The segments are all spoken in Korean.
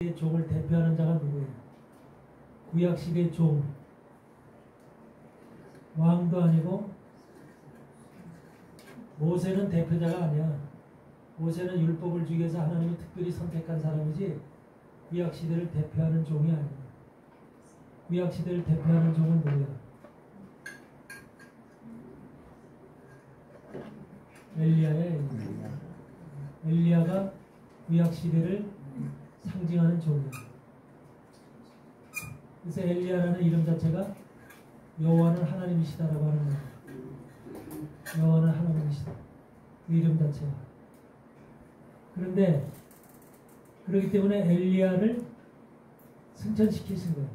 종을 대표하는 자가 누구예요? 구약시대 종. 왕도 아니고 모세는 대표자가 아니야. 모세는 율법을 주기 위해서 하나님이 특별히 선택한 사람이지 구약시대를 대표하는 종이 아니야. 구약시대를 대표하는 종은 누구야? 엘리야야. 엘리야가 구약시대를 상징하는 종이야. 그래서 엘리야라는 이름 자체가 여호와는 하나님이시다라고 하는 거야. 여호와는 하나님이시다. 그 이름 자체가. 그런데 그렇기 때문에 엘리야를 승천시키신 거예요.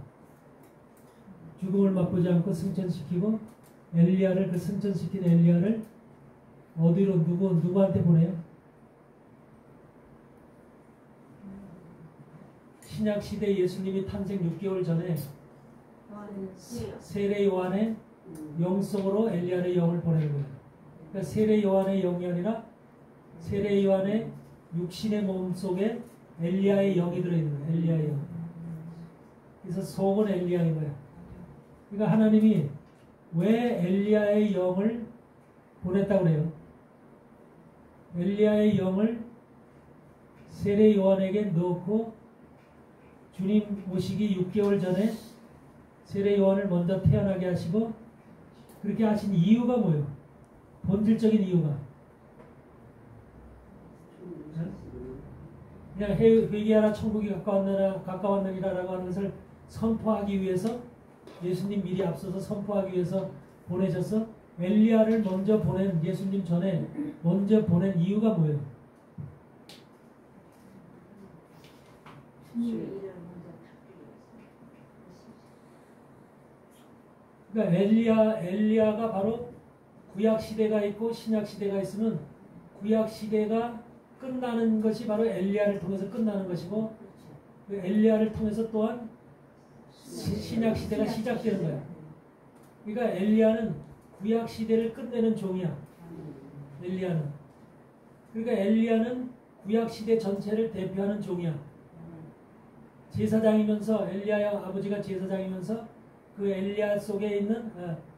죽음을 맛보지 않고 승천시키고 엘리야를 그 승천시킨 엘리야를 어디로 누구한테 보내요? 신약시대 예수님이 탄생 6개월 전에 세례 요한의 영 속으로 엘리야의 영을 보내는 거예요. 그러니까 세례 요한의 영이 아니라 세례 요한의 육신의 몸 속에 엘리야의 영이 들어있는 거예요. 엘리야의 영. 그래서 속은 엘리야인 거예요. 그러니까 하나님이 왜 엘리야의 영을 보냈다고 그래요? 엘리야의 영을 세례 요한에게 넣고 주님 오시기 6개월 전에 세례 요한을 먼저 태어나게 하시고 그렇게 하신 이유가 뭐예요? 본질적인 이유가 그냥 회개하라 천국이 가까웠느니라라고 하는 것을 선포하기 위해서 예수님 미리 앞서서 선포하기 위해서 보내셔서 엘리야를 먼저 보낸 예수님 전에 먼저 보낸 이유가 뭐예요? 그러니까 엘리야가 바로 구약 시대가 있고 신약 시대가 있으면 구약 시대가 끝나는 것이 바로 엘리야를 통해서 끝나는 것이고 그 엘리야를 통해서 또한 신약 시대가 시작되는 거야. 그러니까 엘리야는 구약 시대를 끝내는 종이야. 엘리야는. 그러니까 엘리야는 구약 시대 전체를 대표하는 종이야. 제사장이면서 엘리야의 아버지가 제사장이면서 그 엘리야 속에 있는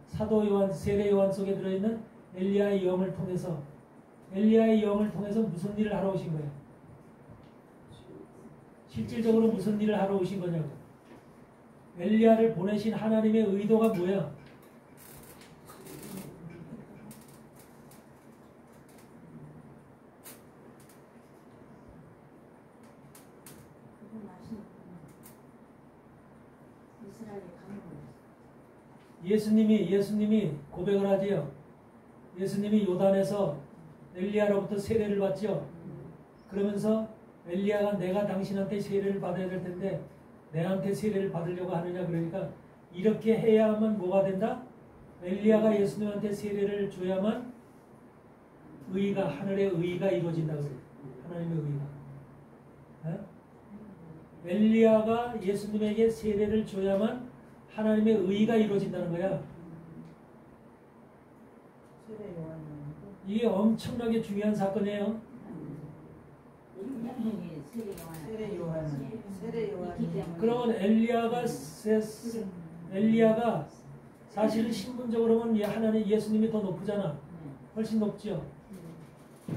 사도 요한, 세례 요한 속에 들어있는 엘리야의 영을 통해서 엘리야의 영을 통해서 무슨 일을 하러 오신 거예요? 실질적으로 무슨 일을 하러 오신 거냐고. 엘리야를 보내신 하나님의 의도가 뭐야? 예수님이 고백을 하지요. 예수님이 요단에서 엘리야로부터 세례를 받죠. 그러면서 엘리야가 내가 당신한테 세례를 받아야 될 텐데 내한테 세례를 받으려고 하느냐 그러니까 이렇게 해야만 뭐가 된다? 엘리야가 예수님한테 세례를 줘야만 의가 하늘의 의가 이루어진다고 그래요. 하나님의 의가. 엘리야가 예수님에게 세례를 줘야만 하나님의 의가 이루어진다는 거야. 이게 엄청나게 중요한 사건이에요. 그러면 엘리야가 사실은 신분적으로 보면 하나님 예수님이 더 높으잖아. 훨씬 높죠.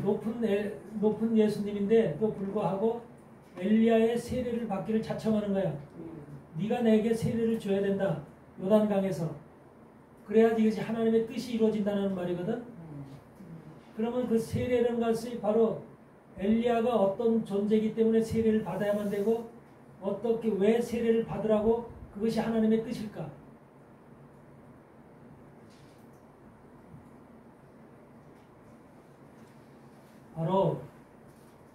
높은 예수님인데 또 불구하고 엘리야의 세례를 받기를 자청하는 거야. 네가 내게 세례를 줘야 된다. 요단강에서. 그래야지 이것이 하나님의 뜻이 이루어진다는 말이거든. 그러면 그 세례라는 것이 바로 엘리야가 어떤 존재이기 때문에 세례를 받아야만 되고 어떻게 왜 세례를 받으라고 그것이 하나님의 뜻일까? 바로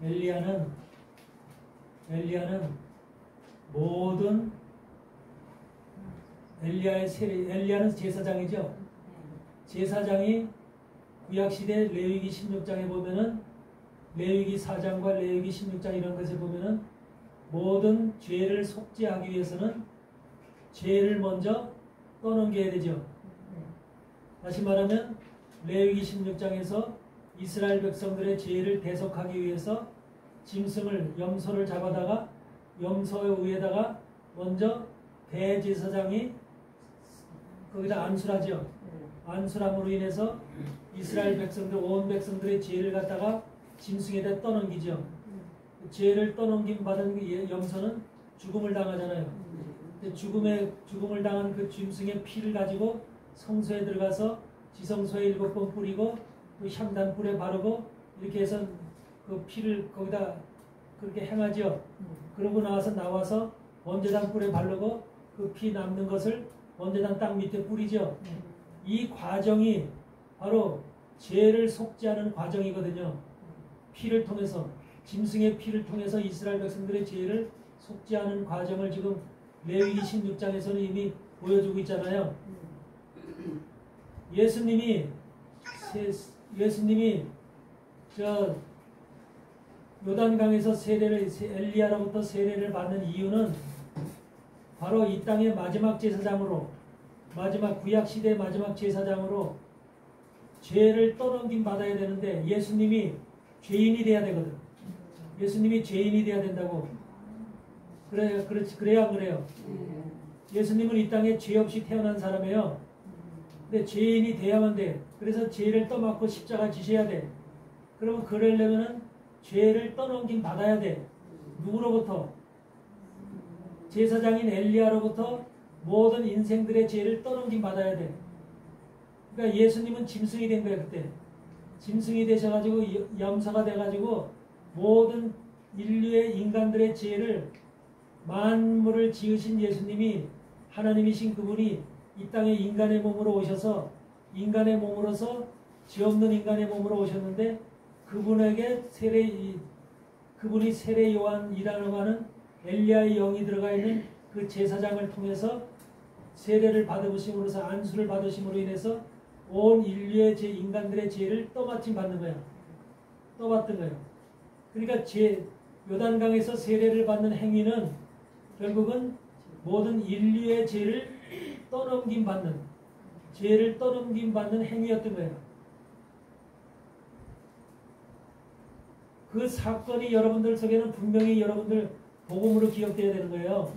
엘리야는 모든 엘리야는 제사장이죠. 제사장이 구약시대 레위기 16장에 보면은 레위기 4장과 레위기 16장 이런 것에 보면은 모든 죄를 속죄하기 위해서는 죄를 먼저 떠넘겨야 되죠. 다시 말하면 레위기 16장에서 이스라엘 백성들의 죄를 대속하기 위해서 짐승을 염소를 잡아다가 염소 위에다가 먼저 대제사장이 거기다 안수하죠. 안수함으로 인해서 이스라엘 백성들, 온 백성들의 죄를 갖다가 짐승에다 떠넘기죠. 죄를 떠넘김 받은 염소는 죽음을 당하잖아요. 죽음을 당한 그 짐승의 피를 가지고 성소에 들어가서 지성소에 7번 뿌리고 또 향단불에 바르고 이렇게 해서 그 피를 거기다 그렇게 행하죠. 그러고 나와서 번제단 뿔에 바르고 그 피 남는 것을 번제단 땅 밑에 뿌리죠. 이 과정이 바로 죄를 속죄하는 과정이거든요. 피를 통해서, 짐승의 피를 통해서 이스라엘 백성들의 죄를 속죄하는 과정을 지금 레위기 16장에서는 이미 보여주고 있잖아요. 예수님이 저 요단강에서 엘리야로부터 세례를 받는 이유는 바로 이 땅의 마지막 제사장으로, 마지막 구약시대의 마지막 제사장으로 죄를 떠넘김 받아야 되는데 예수님이 죄인이 돼야 되거든. 예수님이 죄인이 돼야 된다고. 그래야 안 그래요? 예수님은 이 땅에 죄 없이 태어난 사람이에요. 근데 죄인이 돼야만 돼. 그래서 죄를 떠맡고 십자가 지셔야 돼. 그러면 그러려면은 죄를 떠넘김 받아야 돼. 누구로부터? 제사장인 엘리야로부터 모든 인생들의 죄를 떠넘김 받아야 돼. 그러니까 예수님은 짐승이 된 거야 그때. 짐승이 되셔가지고 염소가 돼가지고 모든 인류의 인간들의 죄를, 만물을 지으신 예수님이, 하나님이신 그분이 이 땅에 인간의 몸으로 오셔서 인간의 몸으로서 죄 없는 인간의 몸으로 오셨는데 그분에게 그분이 세례 요한이라고 하는 엘리야의 영이 들어가 있는 그 제사장을 통해서 세례를 받으심으로써 안수를 받으심으로 인해서 온 인류의 인간들의 죄를 떠맡임 받는 거야. 떠받든 거예요. 그러니까 요단강에서 세례를 받는 행위는 결국은 모든 인류의 죄를 떠넘김 받는, 죄를 떠넘김 받는 행위였던 거예요. 그 사건이 여러분들 속에는 분명히 여러분들 복음으로 기억되어야 되는 거예요.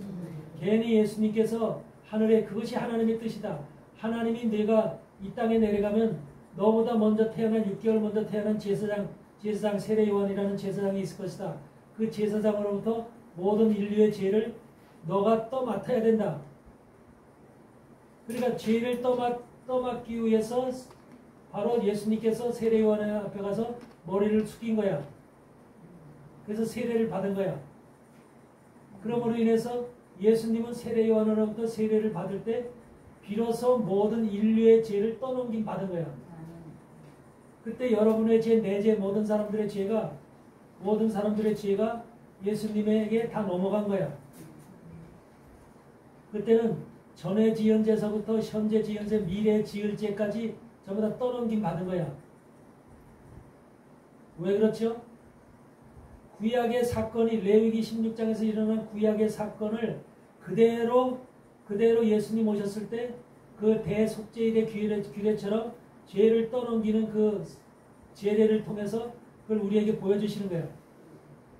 괜히 예수님께서 하늘에 그것이 하나님의 뜻이다. 하나님이 내가 이 땅에 내려가면 너보다 먼저 태어난 6개월 먼저 태어난 제사장 세례 요한이라는 제사장이 있을 것이다. 그 제사장으로부터 모든 인류의 죄를 너가 떠맡아야 된다. 그러니까 죄를 떠맡기 위해서 바로 예수님께서 세례 요한 앞에 가서 머리를 숙인 거야. 그래서 세례를 받은 거야. 그러므로 인해서 예수님은 세례 요한으로부터 세례를 받을 때 비로소 모든 인류의 죄를 떠넘김 받은 거야. 그때 여러분의 죄, 내 죄, 모든 사람들의 죄가 예수님에게 다 넘어간 거야. 그때는 전에 지은 죄서부터 현재 지은 죄, 미래 지을 죄까지 전부 다 떠넘김 받은 거야. 왜 그렇죠? 구약의 사건이, 레위기 16장에서 일어난 구약의 사건을 그대로 예수님 오셨을 때 그 대속죄일의 규례처럼 죄를 떠넘기는 그 제례를 통해서 그걸 우리에게 보여주시는 거예요.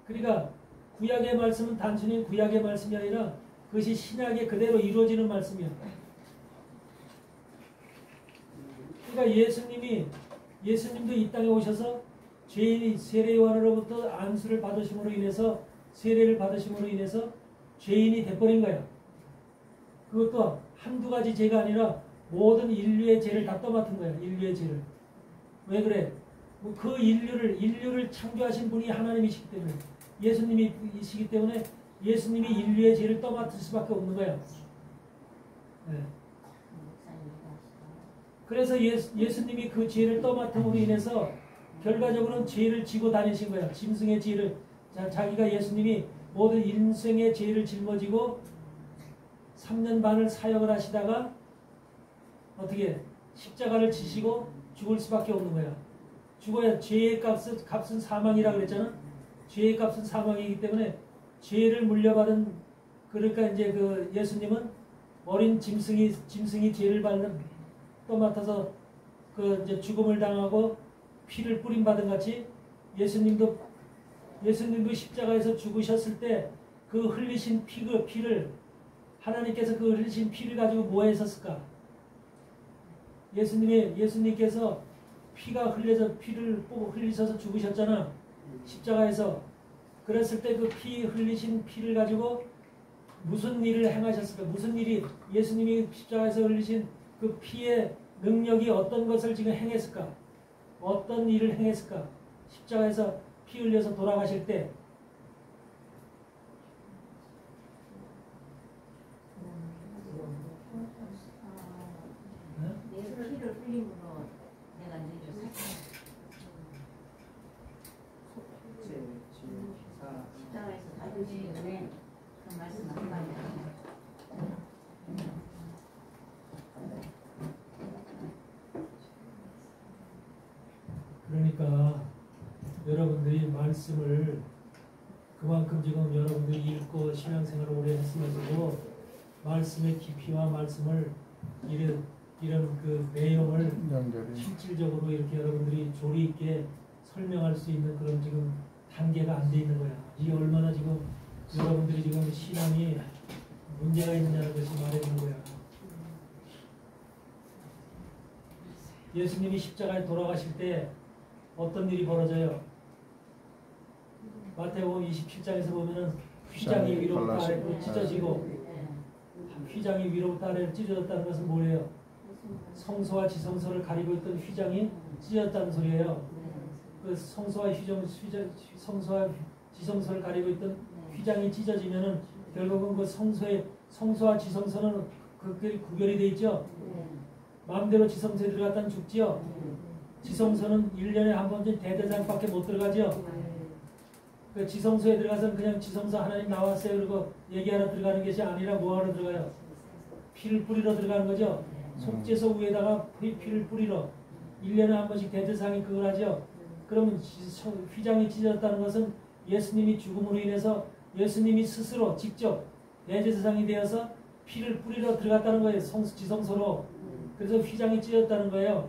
그러니까 구약의 말씀은 단순히 구약의 말씀이 아니라 그것이 신약에 그대로 이루어지는 말씀이에요. 그러니까 예수님도 이 땅에 오셔서 죄인이 세례 요한으로부터 안수를 받으심으로 인해서, 세례를 받으심으로 인해서 죄인이 돼버린 거야. 그것도 한두 가지 죄가 아니라 모든 인류의 죄를 다 떠맡은 거야. 인류의 죄를. 왜 그래? 그 인류를 창조하신 분이 하나님이시기 때문에, 예수님이시기 때문에 예수님이 인류의 죄를 떠맡을 수밖에 없는 거야. 네. 그래서 예수님이 그 죄를 떠맡음으로 인해서 결과적으로는 죄를 지고 다니신 거야. 짐승의 죄를. 자기가 예수님이 모든 인생의 죄를 짊어지고 3년 반을 사역을 하시다가 어떻게 십자가를 지시고 죽을 수밖에 없는 거야. 죽어야, 죄의 값은 사망이라 그랬잖아. 죄의 값은 사망이기 때문에 죄를 물려받은, 그러니까 이제 그 예수님은 어린 짐승이 죄를 떠맡아서 그 이제 죽음을 당하고 피를 뿌림받은 같이 예수님도 십자가에서 죽으셨을 때 그 흘리신 피를 하나님께서 그 흘리신 피를 가지고 뭐 했었을까? 예수님께서 피가 흘려서 피를 흘리셔서 죽으셨잖아. 십자가에서. 그랬을 때 그 피 흘리신 피를 가지고 무슨 일을 행하셨을까? 무슨 일이 예수님이 십자가에서 흘리신 그 피의 능력이 어떤 것을 지금 행했을까? 어떤 일을 행했을까? 십자가에서 피 흘려서 돌아가실 때 내 피를 흘림으로 내가 이제 십자가에서 다루신 은혜 그 말씀 한마디 그러니까 여러분들이 말씀을 그만큼 지금 여러분들이 읽고 신앙생활을 오래 했으면서도 말씀의 깊이와 말씀을 이런 그 내용을 실질적으로 이렇게 여러분들이 조리 있게 설명할 수 있는 그런 지금 단계가 안 돼 있는 거야. 이게 얼마나 지금 여러분들이 지금 신앙이 문제가 있느냐는 것이 말해주는 거야. 예수님이 십자가에 돌아가실 때 어떤 일이 벌어져요? 마태복음 27장에서 보면은 휘장이 위로부터 아래로 찢어지고 휘장이 위로부터 아래로 찢어졌다는 것은 뭐예요? 성소와 지성소를 가리고 있던 휘장이 찢어졌다는 소리예요. 그 성소와 지성소를 가리고 있던 휘장이 찢어지면은 결국은 그 성소와 지성소는 그게 구별이 돼 있죠. 마음대로 지성소에 들어갔다는 죽지요. 지성소는 1년에 한 번쯤 대대장밖에 못 들어가죠. 그 지성소에 들어가서는 그냥 지성소 하나님 나왔어요 그리고 얘기하러 들어가는 것이 아니라 뭐하러 들어가요? 피를 뿌리러 들어가는 거죠. 속죄소 위에다가 피를 뿌리러 1년에 한 번씩 대제사장이 그걸 하죠. 그러면 휘장이 찢어졌다는 것은 예수님이 죽음으로 인해서 예수님이 스스로 직접 대제사장이 되어서 피를 뿌리러 들어갔다는 거예요. 지성소로. 그래서 휘장이 찢어졌다는 거예요.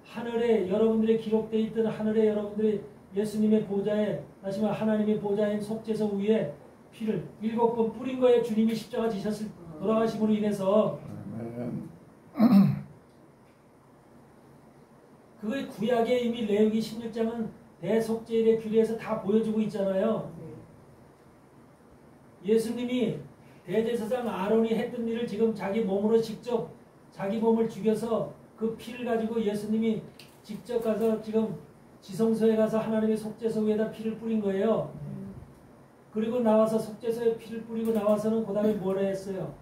하늘에 여러분들의 기록되어 있던 하늘에 여러분들이 예수님의 보좌에 다시 말해 하나님의 보좌인 속죄소 위에 피를 7번 뿌린 거예요. 주님이 십자가 지셨을 돌아가심으로 인해서. 그게 구약에 이미 레위기 16장은 대속죄의 규례에서 다 보여주고 있잖아요. 예수님이 대제사장 아론이 했던 일을 지금 자기 몸으로 직접 자기 몸을 죽여서 그 피를 가지고 예수님이 직접 가서 지금 지성소에 가서 하나님의 속죄소 위에다 피를 뿌린 거예요. 그리고 나와서 속죄소에 피를 뿌리고 나와서는 그 다음에 뭐라 했어요?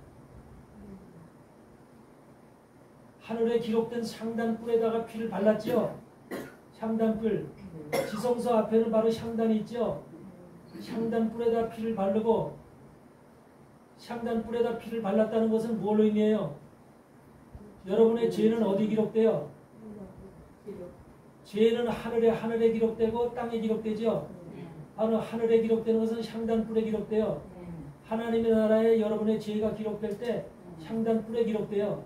하늘에 기록된 향단불에다가 피를 발랐죠. 향단불. 지성소 앞에는 바로 향단이 있죠. 향단불에다 피를 바르고 향단불에다 피를 발랐다는 것은 뭘로 의미해요? 여러분의 죄는 어디 기록돼요? 죄는 하늘에 기록되고 땅에 기록되죠. 바로 하늘에 기록되는 것은 향단불에 기록돼요. 하나님의 나라에 여러분의 죄가 기록될 때 향단불에 기록돼요.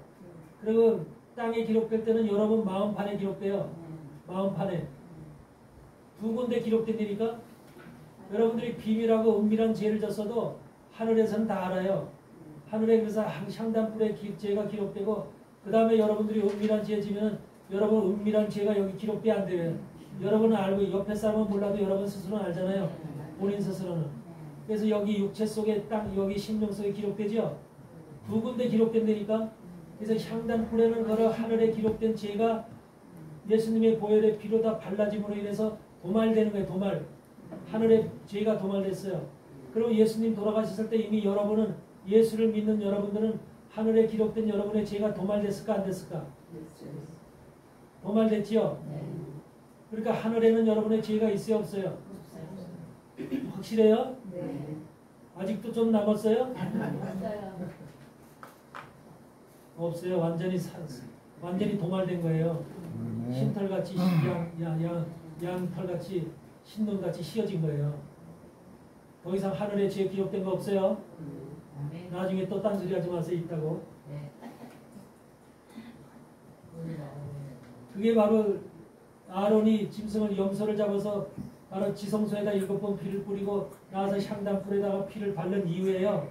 그리고 땅에 기록될 때는 여러분 마음판에 기록돼요. 마음판에. 두 군데 기록된다니까 여러분들이 비밀하고 은밀한 죄를 졌어도 하늘에서는 다 알아요. 하늘에 그래서 향단불에 죄가 기록되고 그 다음에 여러분들이 은밀한 죄 지면 여러분 은밀한 죄가 여기 기록돼 안 돼요. 여러분은 알고 옆에 사람은 몰라도 여러분 스스로는 알잖아요. 본인 스스로는. 그래서 여기 육체 속에 땅 여기 심령 속에 기록되죠. 두 군데 기록된다니까. 그래서 향단불에는 걸어 하늘에 기록된 죄가 예수님의 보혈의 피로 다 발라짐으로 인해서 도말되는 거예요. 도말. 하늘의 죄가 도말됐어요. 그리고 예수님 돌아가셨을 때 이미 여러분은 예수를 믿는 여러분들은 하늘에 기록된 여러분의 죄가 도말됐을까 안 됐을까? 도말됐지요? 그러니까 하늘에는 여러분의 죄가 있어요 없어요? 확실해요? 네. 아직도 좀 남았어요? 없어요. 없어요. 완전히 도말된 거예요. 흰털같이 양털같이 흰눈같이 씌어진 거예요. 더 이상 하늘에 죄 기록된 거 없어요. 나중에 또 딴소리 하지 마세요. 있다고. 그게 바로 아론이 짐승을 염소를 잡아서 바로 지성소에다 7번 피를 뿌리고 나와서 향단불에다가 피를 바른 이유예요.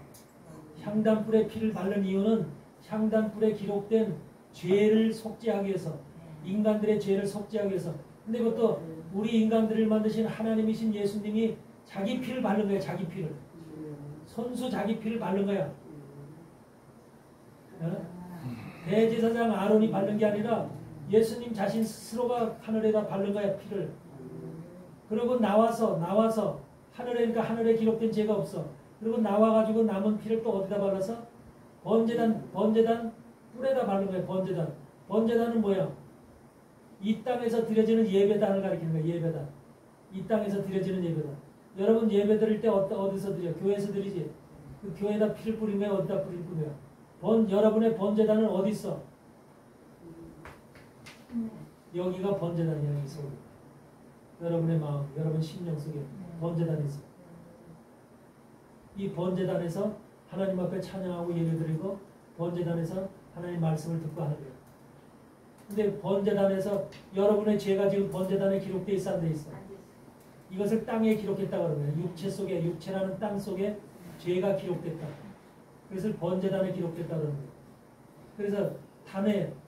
향단불에 피를 바른 이유는 향단불에 기록된 죄를 속죄하기 위해서, 인간들의 죄를 속죄하기 위해서. 근데 그것도 우리 인간들을 만드신 하나님이신 예수님이 자기 피를 바른 거예요. 자기 피를. 손수 자기 피를 바른 거야. 대제사장 아론이 바른 게 아니라 예수님 자신 스스로가 하늘에다 바른 거야. 피를. 그리고 나와서 하늘에, 하늘에 기록된 죄가 없어. 그리고 나와가지고 남은 피를 또 어디다 발라서 번제단 뿔에다 바른 거야. 번제단은 뭐야? 이 땅에서 드려지는 예배단을 가리키는 거야. 예배단. 이 땅에서 드려지는 예배단. 여러분 예배 드릴 때 어디서 드려? 교회에서 드리지. 그 교회에다 피를 뿌린 거야? 어디다 뿌린 거야? 여러분의 번제단은 어디 있어? 여기가 번제단이야. 여기서. 여러분의 마음, 여러분 심령 속에 번제단이 있어. 이 번제단에서 하나님 앞에 찬양하고 예배드리고 번제단에서 하나님 말씀을 듣고 하는 거예요. 근데 번제단에서 여러분의 죄가 지금 번제단에 기록되어 있어 안 돼 있어? 이것을 땅에 기록했다고 그러면 육체 속에, 육체라는 땅 속에 죄가 기록됐다. 그래서 번제단에 기록됐다고 그러는 거예요. 그래서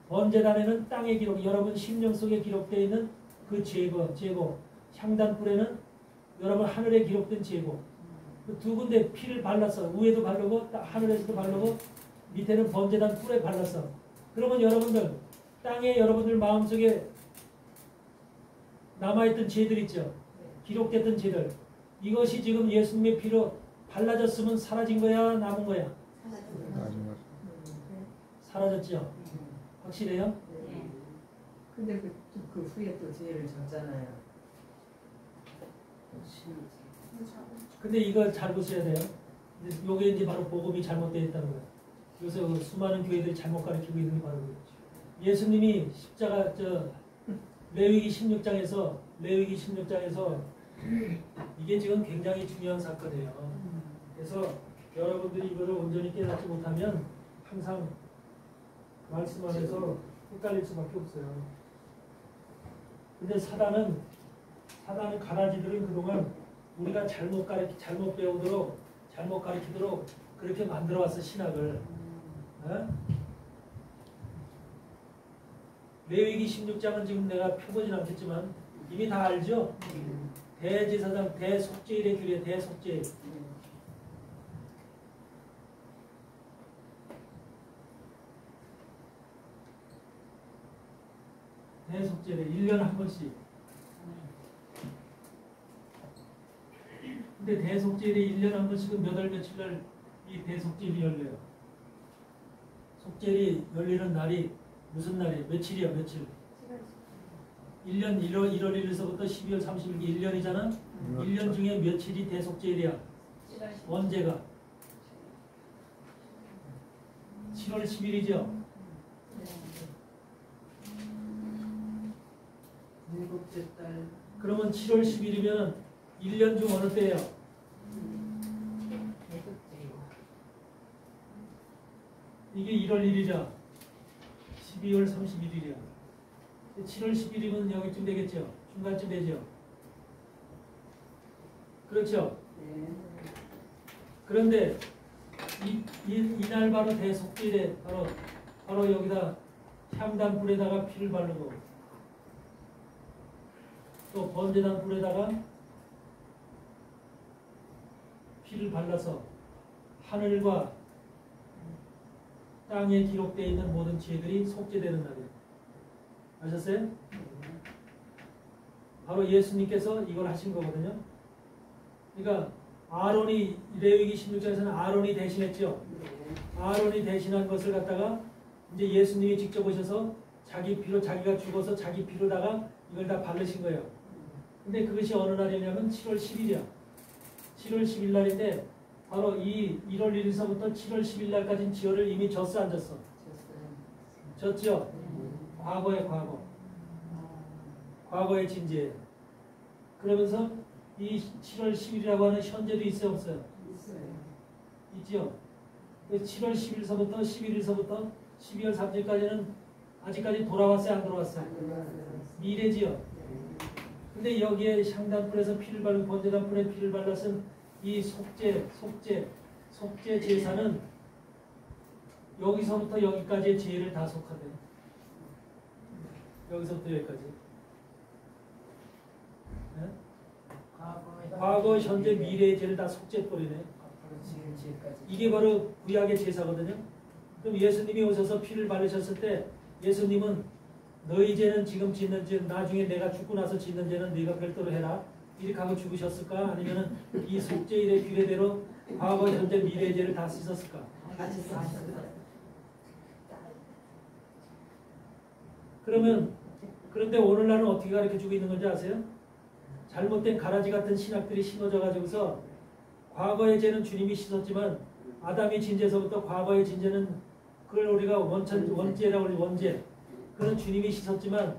번제단에는 땅에 기록, 여러분 심령 속에 기록되어 있는 그 죄고 향단불에는 여러분 하늘에 기록된 죄고, 그 두 군데 피를 발랐어. 위에도 바르고 하늘에서도 바르고 밑에는 번제단 뿔에 발랐어. 그러면 여러분들 땅에 여러분들 마음속에 남아있던 죄들 있죠. 기록됐던 죄들. 이것이 지금 예수님의 피로 발라졌으면 사라진 거야? 남은 거야? 사라졌죠? 확실해요? 네. 근데 그 후에 또 죄를 졌잖아요. 근데 이거 잘 보셔야 돼요. 요게 이제 바로 복음이 잘못되어 있다는 거예요. 요새 수많은 교회들이 잘못 가르치고 있는 게 바로 그렇죠. 예수님이 십자가 레위기 16장에서 이게 지금 굉장히 중요한 사건이에요. 그래서 여러분들이 이거를 온전히 깨닫지 못하면 항상 말씀 안에서 헷갈릴 수밖에 없어요. 근데 사단은 가라지들은 그동안 우리가 잘못 배우도록 잘못 가르치도록 그렇게 만들어 왔어 신학을. 어? 레위기 16장은 지금 내가 펴보진 않겠지만 이미 다 알죠? 대제사장 대속죄일의 규례 대속죄일. 대속죄를 1년에 한 번씩. 근데 대속죄일이 1년에 한 번씩은 몇 월 며칠 날 이 대속죄일이 열려요. 속죄일이 열리는 날이 무슨 날이에요? 며칠이야 며칠? 1년 1월 1일에서부터 12월 30일 1년이잖아? 1년 중에 며칠이 대속죄일이야? 언제가? 7월 10일이죠? 일곱째 달. 그러면 7월 10일이면 1년 중 어느 때예요? 이게 1월 1일이야. 12월 31일이야. 7월 10일이면 여기쯤 되겠죠? 중간쯤 되죠? 그렇죠? 네. 그런데 이날 바로 대속죄일에 바로 여기다 향단 불에다가 피를 바르고 또 번제단 불에다가 피를 발라서 하늘과 땅에 기록되어 있는 모든 죄들이 속죄되는 날이에요. 아셨어요? 바로 예수님께서 이걸 하신 거거든요. 그러니까 아론이 레위기 16장에서는 아론이 대신했죠. 아론이 대신한 것을 갖다가 이제 예수님이 직접 오셔서 자기 피로 자기가 죽어서 자기 피로다가 이걸 다 바르신 거예요. 근데 그것이 어느 날이냐면 7월 10일이야. 7월 10일 날인데 바로 이 1월 1일서부터 7월 10일 날까지는 지혈을 이미 졌어 안 졌어? 졌죠? 과거의 과거. 과거의 진죄. 그러면서 이 7월 10일이라고 하는 현재도 있어요 없어요? 있어요. 있죠? 7월 10일서부터 11일서부터 12월 3일까지는 아직까지 돌아왔어요 안 돌아왔어요? 미래지요. 근데 여기에 향단불에서 피를 바르고 번제단불에 피를 발랐은 이 속죄 제사는 여기서부터 여기까지의 죄를 다 속하대요. 여기서부터 여기까지. 네? 과거, 현재, 미래의 죄를 다 속죄버리네. 앞으로 지을 지을까지. 이게 바로 구약의 제사거든요. 그럼 예수님이 오셔서 피를 바르셨을 때 예수님은 너희 죄는 지금 짓는 죄, 나중에 내가 죽고 나서 짓는 죄는 네가 별도로 해라. 이렇게 하고 죽으셨을까? 아니면은 이 속죄일의 규례대로 과거, 현재, 미래의 죄를 다 씻었을까? 그런데 오늘날은 어떻게 가르쳐주고 있는 건지 아세요? 잘못된 가라지 같은 신학들이 심어져 가지고서 과거의 죄는 주님이 씻었지만 아담이 진 죄서부터 과거의 진 죄는 그걸 우리가 원죄라고 하는 원죄. 그건 주님이 씻었지만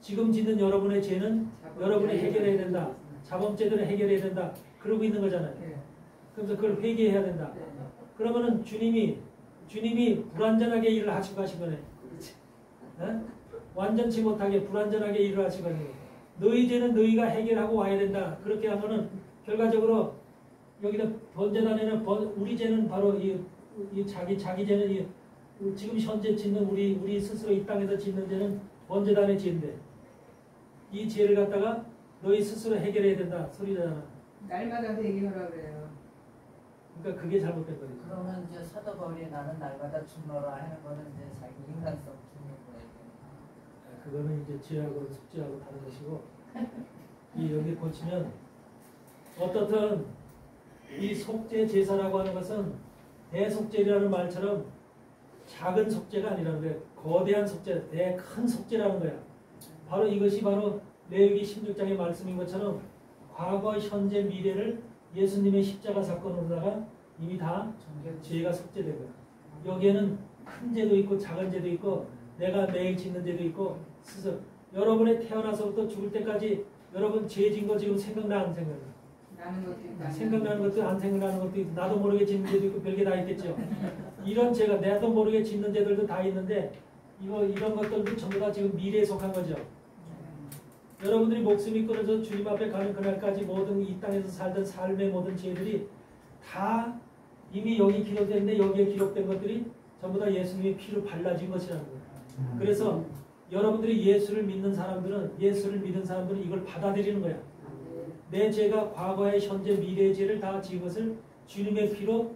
지금 짓는 여러분의 죄는 여러분이 해결해야 된다. 자범죄들은 해결해야 된다. 그러고 있는 거잖아요. 그래서 그걸 회개해야 된다. 그러면은 주님이 불완전하게 일을 하시고 가신 거네. 네? 완전치 못하게 불완전하게 일을 하시고 가신 거네. 너희 죄는 너희가 해결하고 와야 된다. 그렇게 하면은 결과적으로 여기는 번제단에는 우리 죄는 바로 이 자기 죄는 지금 현재 짓는 우리 스스로 이 땅에서 짓는 죄는 번제단의 죄인데 이 죄를 갖다가 너희 스스로 해결해야 된다 소리잖아. 날마다 회개하라 그래요. 그러니까 그게 잘못된 거예요. 그러면 이제 사도 바울이 나는 날마다 죽노라 하는 거는 이제 자기 인간성 죽는 거예요. 그거는 이제 죄하고 숙죄하고 다른 것이고 이 여기 고치면 어떻든 이 속죄 제사라고 하는 것은 대속죄라는 말처럼 작은 속죄가 아니라는 거예요. 거대한 속죄, 큰 속죄라는 거야. 바로 이것이 바로 레위기 16장의 말씀인 것처럼 과거, 현재, 미래를 예수님의 십자가 사건으로다가 이미 다 죄가 속죄된 거야. 여기에는 큰 죄도 있고 작은 죄도 있고 내가 매일 짓는 죄도 있고 스스로 여러분의 태어나서부터 죽을 때까지 여러분 죄 진 거 지금 생각나 안 생각나? 나는 것도 있다. 생각나는 것도 안 생각나는 것도 있고 나도 모르게 짓는 죄도 있고 별게 다 있겠죠. 이런 죄가 나도 모르게 짓는 죄들도 다 있는데 이런 것들도 전부 다 지금 미래에 속한 거죠. 여러분들이 목숨이 끊어져 주님 앞에 가는 그날까지 모든 이 땅에서 살던 삶의 모든 죄들이 다 이미 여기 기록됐는데 여기에 기록된 것들이 전부 다 예수님의 피로 발라진 것이라는 거예요. 그래서 여러분들이 예수를 믿는 사람들은 이걸 받아들이는 거야. 내 죄가 과거의 현재 미래의 죄를 다 지은 것을 주님의 피로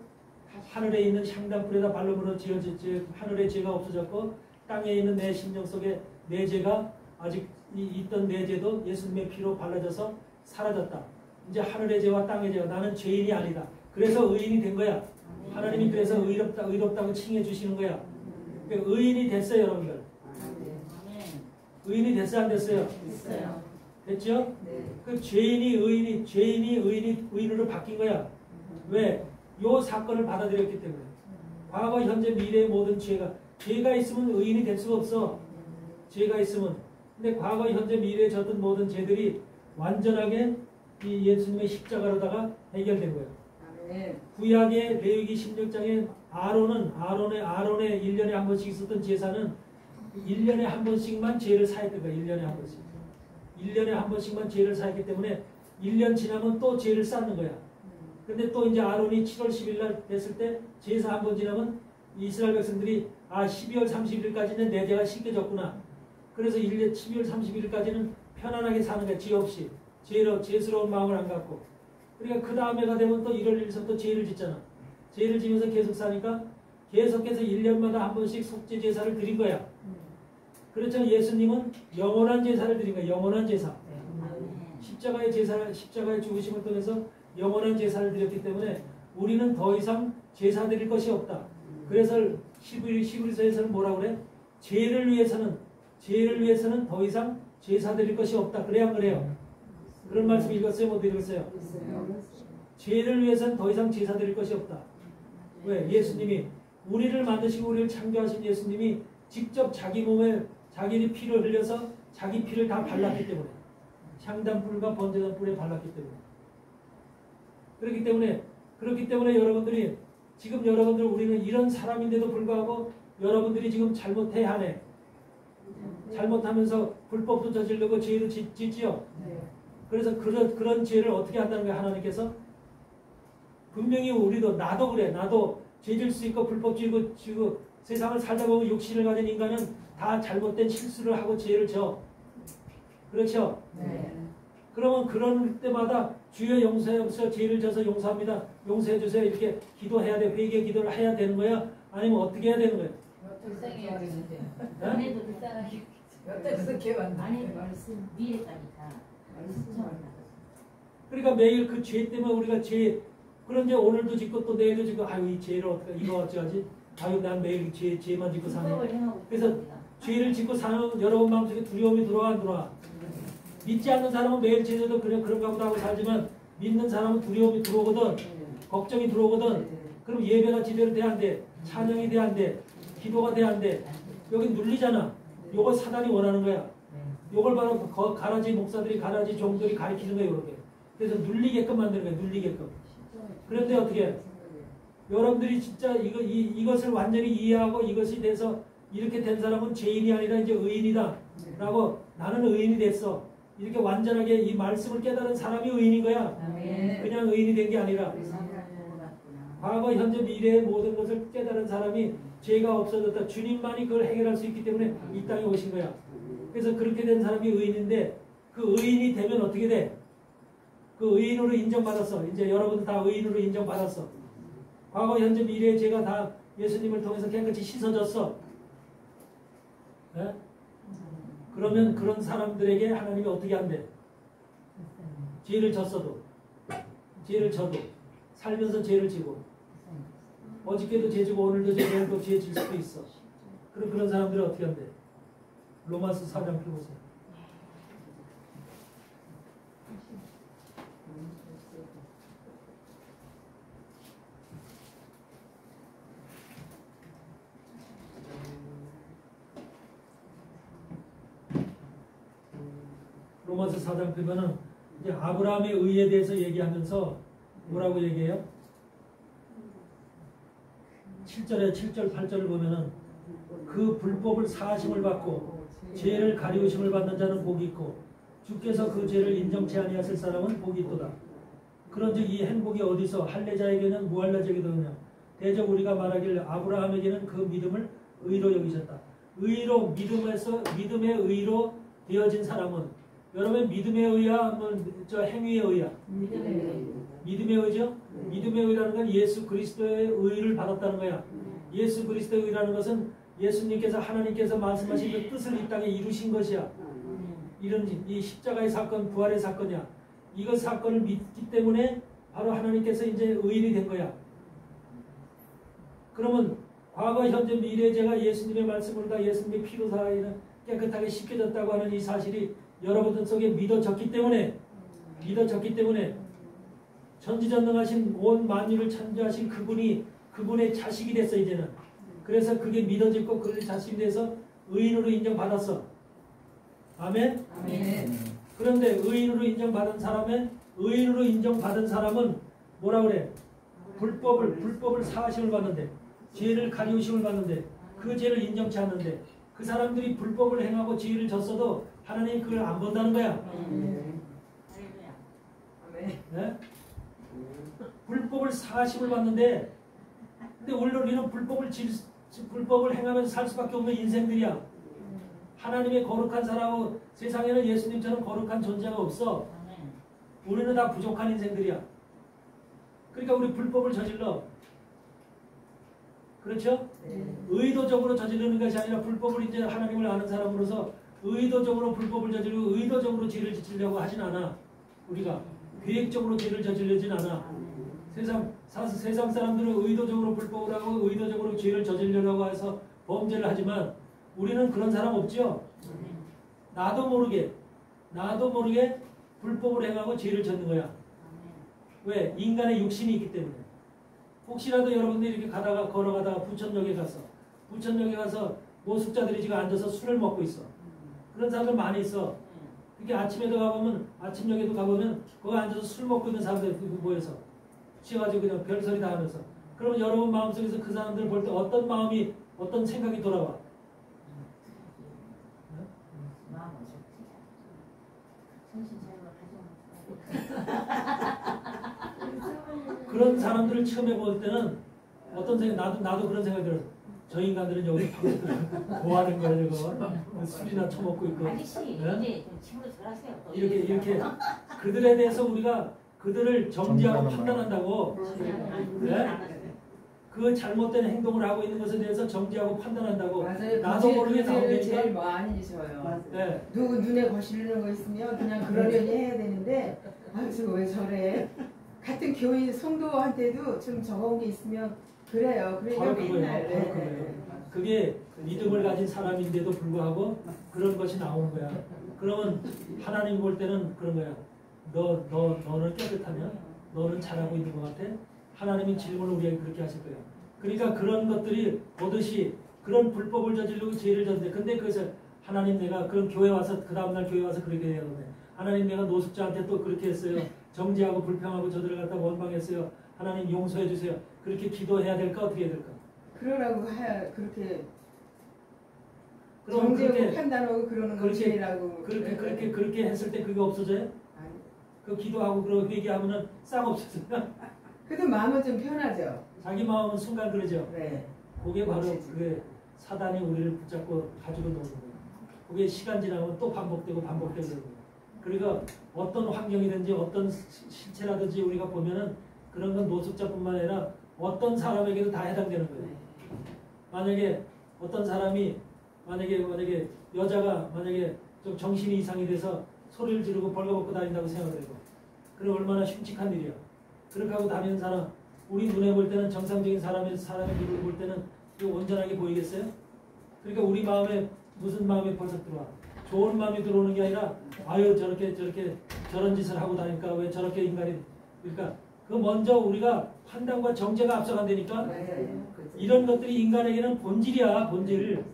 하늘에 있는 향단불에다 발로 지어졌지. 하늘의 죄가 없어졌고 땅에 있는 내 심령 속에 내 죄가 아직 있던 내 죄도 예수님의 피로 발라져서 사라졌다. 이제 하늘의 죄와 땅의 죄가 나는 죄인이 아니다. 그래서 의인이 된 거야. 하나님이 그래서 의롭다고 칭해 주시는 거야. 그러니까 의인이 됐어요, 여러분들. 의인이 됐어요, 안 됐어요? 됐어요. 됐죠? 네. 그 죄인이 의인으로 바뀐 거야. 왜? 요 사건을 받아들였기 때문에. 과거, 현재, 미래의 모든 죄가 있으면 의인이 될 수가 없어. 죄가 있으면. 근데 과거, 현재, 미래에 졌던 모든 죄들이 완전하게 이 예수님의 십자가로다가 해결된 거예요. 아멘. 구약의 레위기 16장에 아론의 1년에 한 번씩 있었던 제사는 1년에 한 번씩만 죄를 사했던 거예요. 1년에 한 번씩. 1년에 한 번씩만 죄를 사했기 때문에 1년 지나면 또 죄를 쌓는 거야. 근데 또 이제 아론이 7월 10일 날 됐을 때 제사 한 번 지나면 이스라엘 백성들이 12월 31일까지는 내 죄가 씻겨졌구나. 그래서 12월 31일까지는 편안하게 사는 거야. 죄 없이. 죄스러운 마음을 안 갖고. 그러니까 그 다음에가 되면 또 1월 1일부터 또 죄를 짓잖아. 죄를 지면서 계속 사니까 계속해서 1년마다 한 번씩 속죄 제사를 드린 거야. 그렇죠. 예수님은 영원한 제사를 드린 거야. 영원한 제사. 십자가의 죽으심을 통해서 영원한 제사를 드렸기 때문에 우리는 더 이상 제사 드릴 것이 없다. 그래서 히브리서에서는 뭐라고 그래? 죄를 위해서는 더 이상 제사 드릴 것이 없다. 그래야 안 그래요? 그런 말씀 읽었어요? 못 읽었어요? 죄를 위해서는 더 이상 제사 드릴 것이 없다. 왜? 예수님이 우리를 만드시고 우리를 창조하신 예수님이 직접 자기 몸에 자기 피를 흘려서 자기 피를 다 발랐기 때문에 향단불과 번제단불에 발랐기 때문에 그렇기 때문에 여러분들이 지금 우리는 이런 사람인데도 불구하고 여러분들이 지금 잘못해 하네. 잘못하면서 불법도 저지르고 죄도 짓지요. 그래서 그런 죄를 어떻게 한다는 거예요, 하나님께서? 분명히 우리도, 나도 그래. 나도 죄질 수 있고 불법주의고 지고 세상을 살다 보면 욕심을 가진 인간은 다 잘못된 실수를 하고 죄를 져. 그렇죠? 네. 그러면 그런 때마다 주여 용서해 주세요. 죄를 져서 용서합니다. 용서해 주세요. 이렇게 기도해야 돼. 회개 기도를 해야 되는 거야? 아니면 어떻게 해야 되는 거야? 불쌍해야겠는데. 네? 안에도 불쌍하게. 여태 그렇게 왔는데. 안에 말씀 위에 가니까 신청을 받았어. 그러니까 매일 그 죄 때문에 우리가 그런 죄 오늘도 짓고 또 내일도 짓고 아유 이 죄를 어떻게 이거 어쩌지? 아유 난 매일 죄만 짓고 사네. 불법을 행하고 그래서 있습니다. 죄를 짓고 사는 여러분 마음속에 두려움이 들어와 안 들어와? 믿지 않는 사람은 매일 죄져도 그냥 그런가 보다 하고 살지만 믿는 사람은 두려움이 들어오거든. 걱정이 들어오거든. 그럼 예배가 제대로 돼야 안 돼. 찬양이 돼야 안 돼. 기도가 돼야 안 돼. 여기 눌리잖아. 요걸 사단이 원하는 거야. 요걸 바로 가라지 목사들이 가라지 종들이 가르치는 거예요. 이렇게. 그래서 눌리게끔 만드는 거예요. 눌리게끔. 그런데 어떻게 해? 여러분들이 진짜 이것을 완전히 이해하고 이것이 돼서 이렇게 된 사람은 죄인이 아니라 이제 의인이다 라고 나는 의인이 됐어. 이렇게 완전하게 이 말씀을 깨달은 사람이 의인인 거야. 그냥 의인이 된 게 아니라 우리 사람을 보고 갔구나. 과거, 현재, 미래의 모든 것을 깨달은 사람이 죄가 없어졌다. 주님만이 그걸 해결할 수 있기 때문에 이 땅에 오신 거야. 그래서 그렇게 된 사람이 의인인데 그 의인이 되면 어떻게 돼? 그 의인으로 인정받았어. 이제 여러분들 다 의인으로 인정받았어. 과거, 현재, 미래의 죄가 다 예수님을 통해서 깨끗이 씻어졌어. 네? 그러면 그런 사람들에게 하나님이 어떻게 한대? 죄를 졌어도 살면서 죄를 지고 어저께도 죄 지고 오늘도 죄 지고 죄 질 수도 있어. 그럼 그런 사람들은 어떻게 한대? 로마서 4장 펴보세요. 로마서 4장 펴면은 이제 아브라함의 의에 대해서 얘기하면서 뭐라고 얘기해요? 7절에 7절 8절을 보면은 그 불법을 사하심을 받고 죄를 가리우심을 받는 자는 복이 있고 주께서 그 죄를 인정치 아니하실 사람은 복이 있도다. 그런즉 이 행복이 어디서 할례자에게는 무할례 자에게도냐 대적 우리가 말하길 아브라함에게는 그 믿음을 의로 여기셨다. 의로 믿음의 의로 되어진 사람은 여러분 믿음의 의야, 저 행위의 의야? 믿음의 의죠? 믿음의 의라는 건 예수 그리스도의 의를 받았다는 거야. 예수 그리스도의 의라는 것은 예수님께서 하나님께서 말씀하신 그 뜻을 이 땅에 이루신 것이야. 이런 이 십자가의 사건, 부활의 사건이야. 이것 사건을 믿기 때문에 바로 하나님께서 이제 의인이 된 거야. 그러면 과거, 현재, 미래의 죄가 예수님의 말씀으로 다 예수님의 피로 사하여는 깨끗하게 씻겨졌다고 하는 이 사실이 여러분들 속에 믿어졌기 때문에 전지전능하신 온 만유를 창조하신 그분의 자식이 됐어 이제는. 그래서 그게 믿어졌고 그 자식이 돼서 의인으로 인정받았어. 아멘? 그런데 의인으로 인정받은 사람은 뭐라 그래? 불법을 사하심을 받는데 죄를 가리우심을 받는데 그 죄를 인정치 않는데 그 사람들이 불법을 행하고 죄를 졌어도 하나님이 그걸 안 본다는 거야. 네? 불법을 사하심을 받는데 근데 원래 우리는 불법을 행하면서 살 수밖에 없는 인생들이야. 하나님의 거룩한 사람하고 세상에는 예수님처럼 거룩한 존재가 없어. 우리는 다 부족한 인생들이야. 그러니까 우리 불법을 저질러. 그렇죠? 의도적으로 저지르는 것이 아니라 불법을 이제 하나님을 아는 사람으로서 의도적으로 불법을 저지르고 의도적으로 죄를 저지르려고 하진 않아. 우리가 계획적으로 죄를 저지르진 않아. 세상 사람들은 의도적으로 불법을 하고 의도적으로 죄를 저지르려고 해서 범죄를 하지만 우리는 그런 사람 없죠? 나도 모르게 불법을 행하고 죄를 졌는 거야. 왜? 인간의 육신이 있기 때문에. 혹시라도 여러분들이 이렇게 걸어가다가 부천역에 가서 노숙자들이 지금 앉아서 술을 먹고 있어. 그런 사람들 많이 있어. 이렇게 아침역에도 가보면 거기 앉아서 술 먹고 있는 사람들 모여서 취해가지고 그냥 별소리 다 하면서. 그러면 여러분 마음속에서 그 사람들을 볼 때 어떤 생각이 돌아와? 그런 사람들을 처음에 볼 때는 어떤 생각, 나도 그런 생각이 들어요. 저 인간들은 여기 방송들을 뭐 하는 거야, 저거. 술이나 처먹고 있고. 아저씨 네? 이제 좀 침으로 들어가세요. 또 이렇게 그들에 대해서 우리가 그들을 정지하고 정지하는 판단한다고. 네? 그 잘못된 행동을 하고 있는 것에 대해서 정지하고 판단한다고. 맞아요. 나도 모르게 그제를 나오니까. 제일 많이 지어요. 네. 누구 눈에 거슬리는 거 있으면 그냥 그러려니 해야 되는데 아저 왜 저래? 같은 교인 성도한테도 좀 저런 게 있으면 그래요. 바로 그러니까 그거예요. 맨날 바로 그거예요. 그게 믿음을 가진 사람인데도 불구하고 그런 것이 나오는 거야. 그러면 하나님 볼 때는 그런 거야. 너는 깨끗하냐? 너는 잘하고 있는 것 같아? 하나님이 질문을 우리에게 그렇게 하실 거예요. 그러니까 그런 것들이 보듯이 그런 불법을 저지르고 죄를 졌는데 근데 그래서 하나님 내가 그런 교회 와서 그 다음날 교회 와서 그렇게 해야 되는데 하나님 내가 노숙자한테 또 그렇게 했어요. 정죄하고 불평하고 저들을 갖다 원망했어요. 하나님 용서해 주세요. 그렇게 기도해야 될까 어떻게 해야 될까? 그러라고 그렇게 그럼 정죄하고 그렇게 판단하고 그러는 건 그렇게- 죄라고 그렇게 했을 때 그게 없어져요? 아니, 그 기도하고 그러고 얘기하면은 싹 없어져요. 그래도 마음은 좀 편하죠. 자기 마음은 순간 그러죠. 네. 그게 바로 그게 사단이 우리를 붙잡고 가지고 노는 거예요. 그게 시간 지나면 또 반복되고 반복되고 그러는 거예요. 그러니까 어떤 환경이든지 어떤 실체라든지 우리가 보면은 그런 건 노숙자뿐만 아니라 어떤 사람에게도 다 해당되는 거예요. 만약에 어떤 사람이 만약에 여자가 만약에 좀 정신이 이상이 돼서 소리를 지르고 벌거벗고 다닌다고 생각을 해요. 그럼 얼마나 흉측한 일이야. 그렇게 하고 다니는 사람 우리 눈에 볼 때는 정상적인 사람의 눈으로 볼 때는 이거 온전하게 보이겠어요? 그러니까 우리 마음에 무슨 마음이 벌써 들어와? 좋은 마음이 들어오는 게 아니라 아유 저렇게 저런 짓을 하고 다니까 왜 저렇게 인간이 그러니까 그 먼저 우리가 판단과 정죄가 앞서간다니까 맞아요. 이런 것들이 인간에게는 본질이야 본질.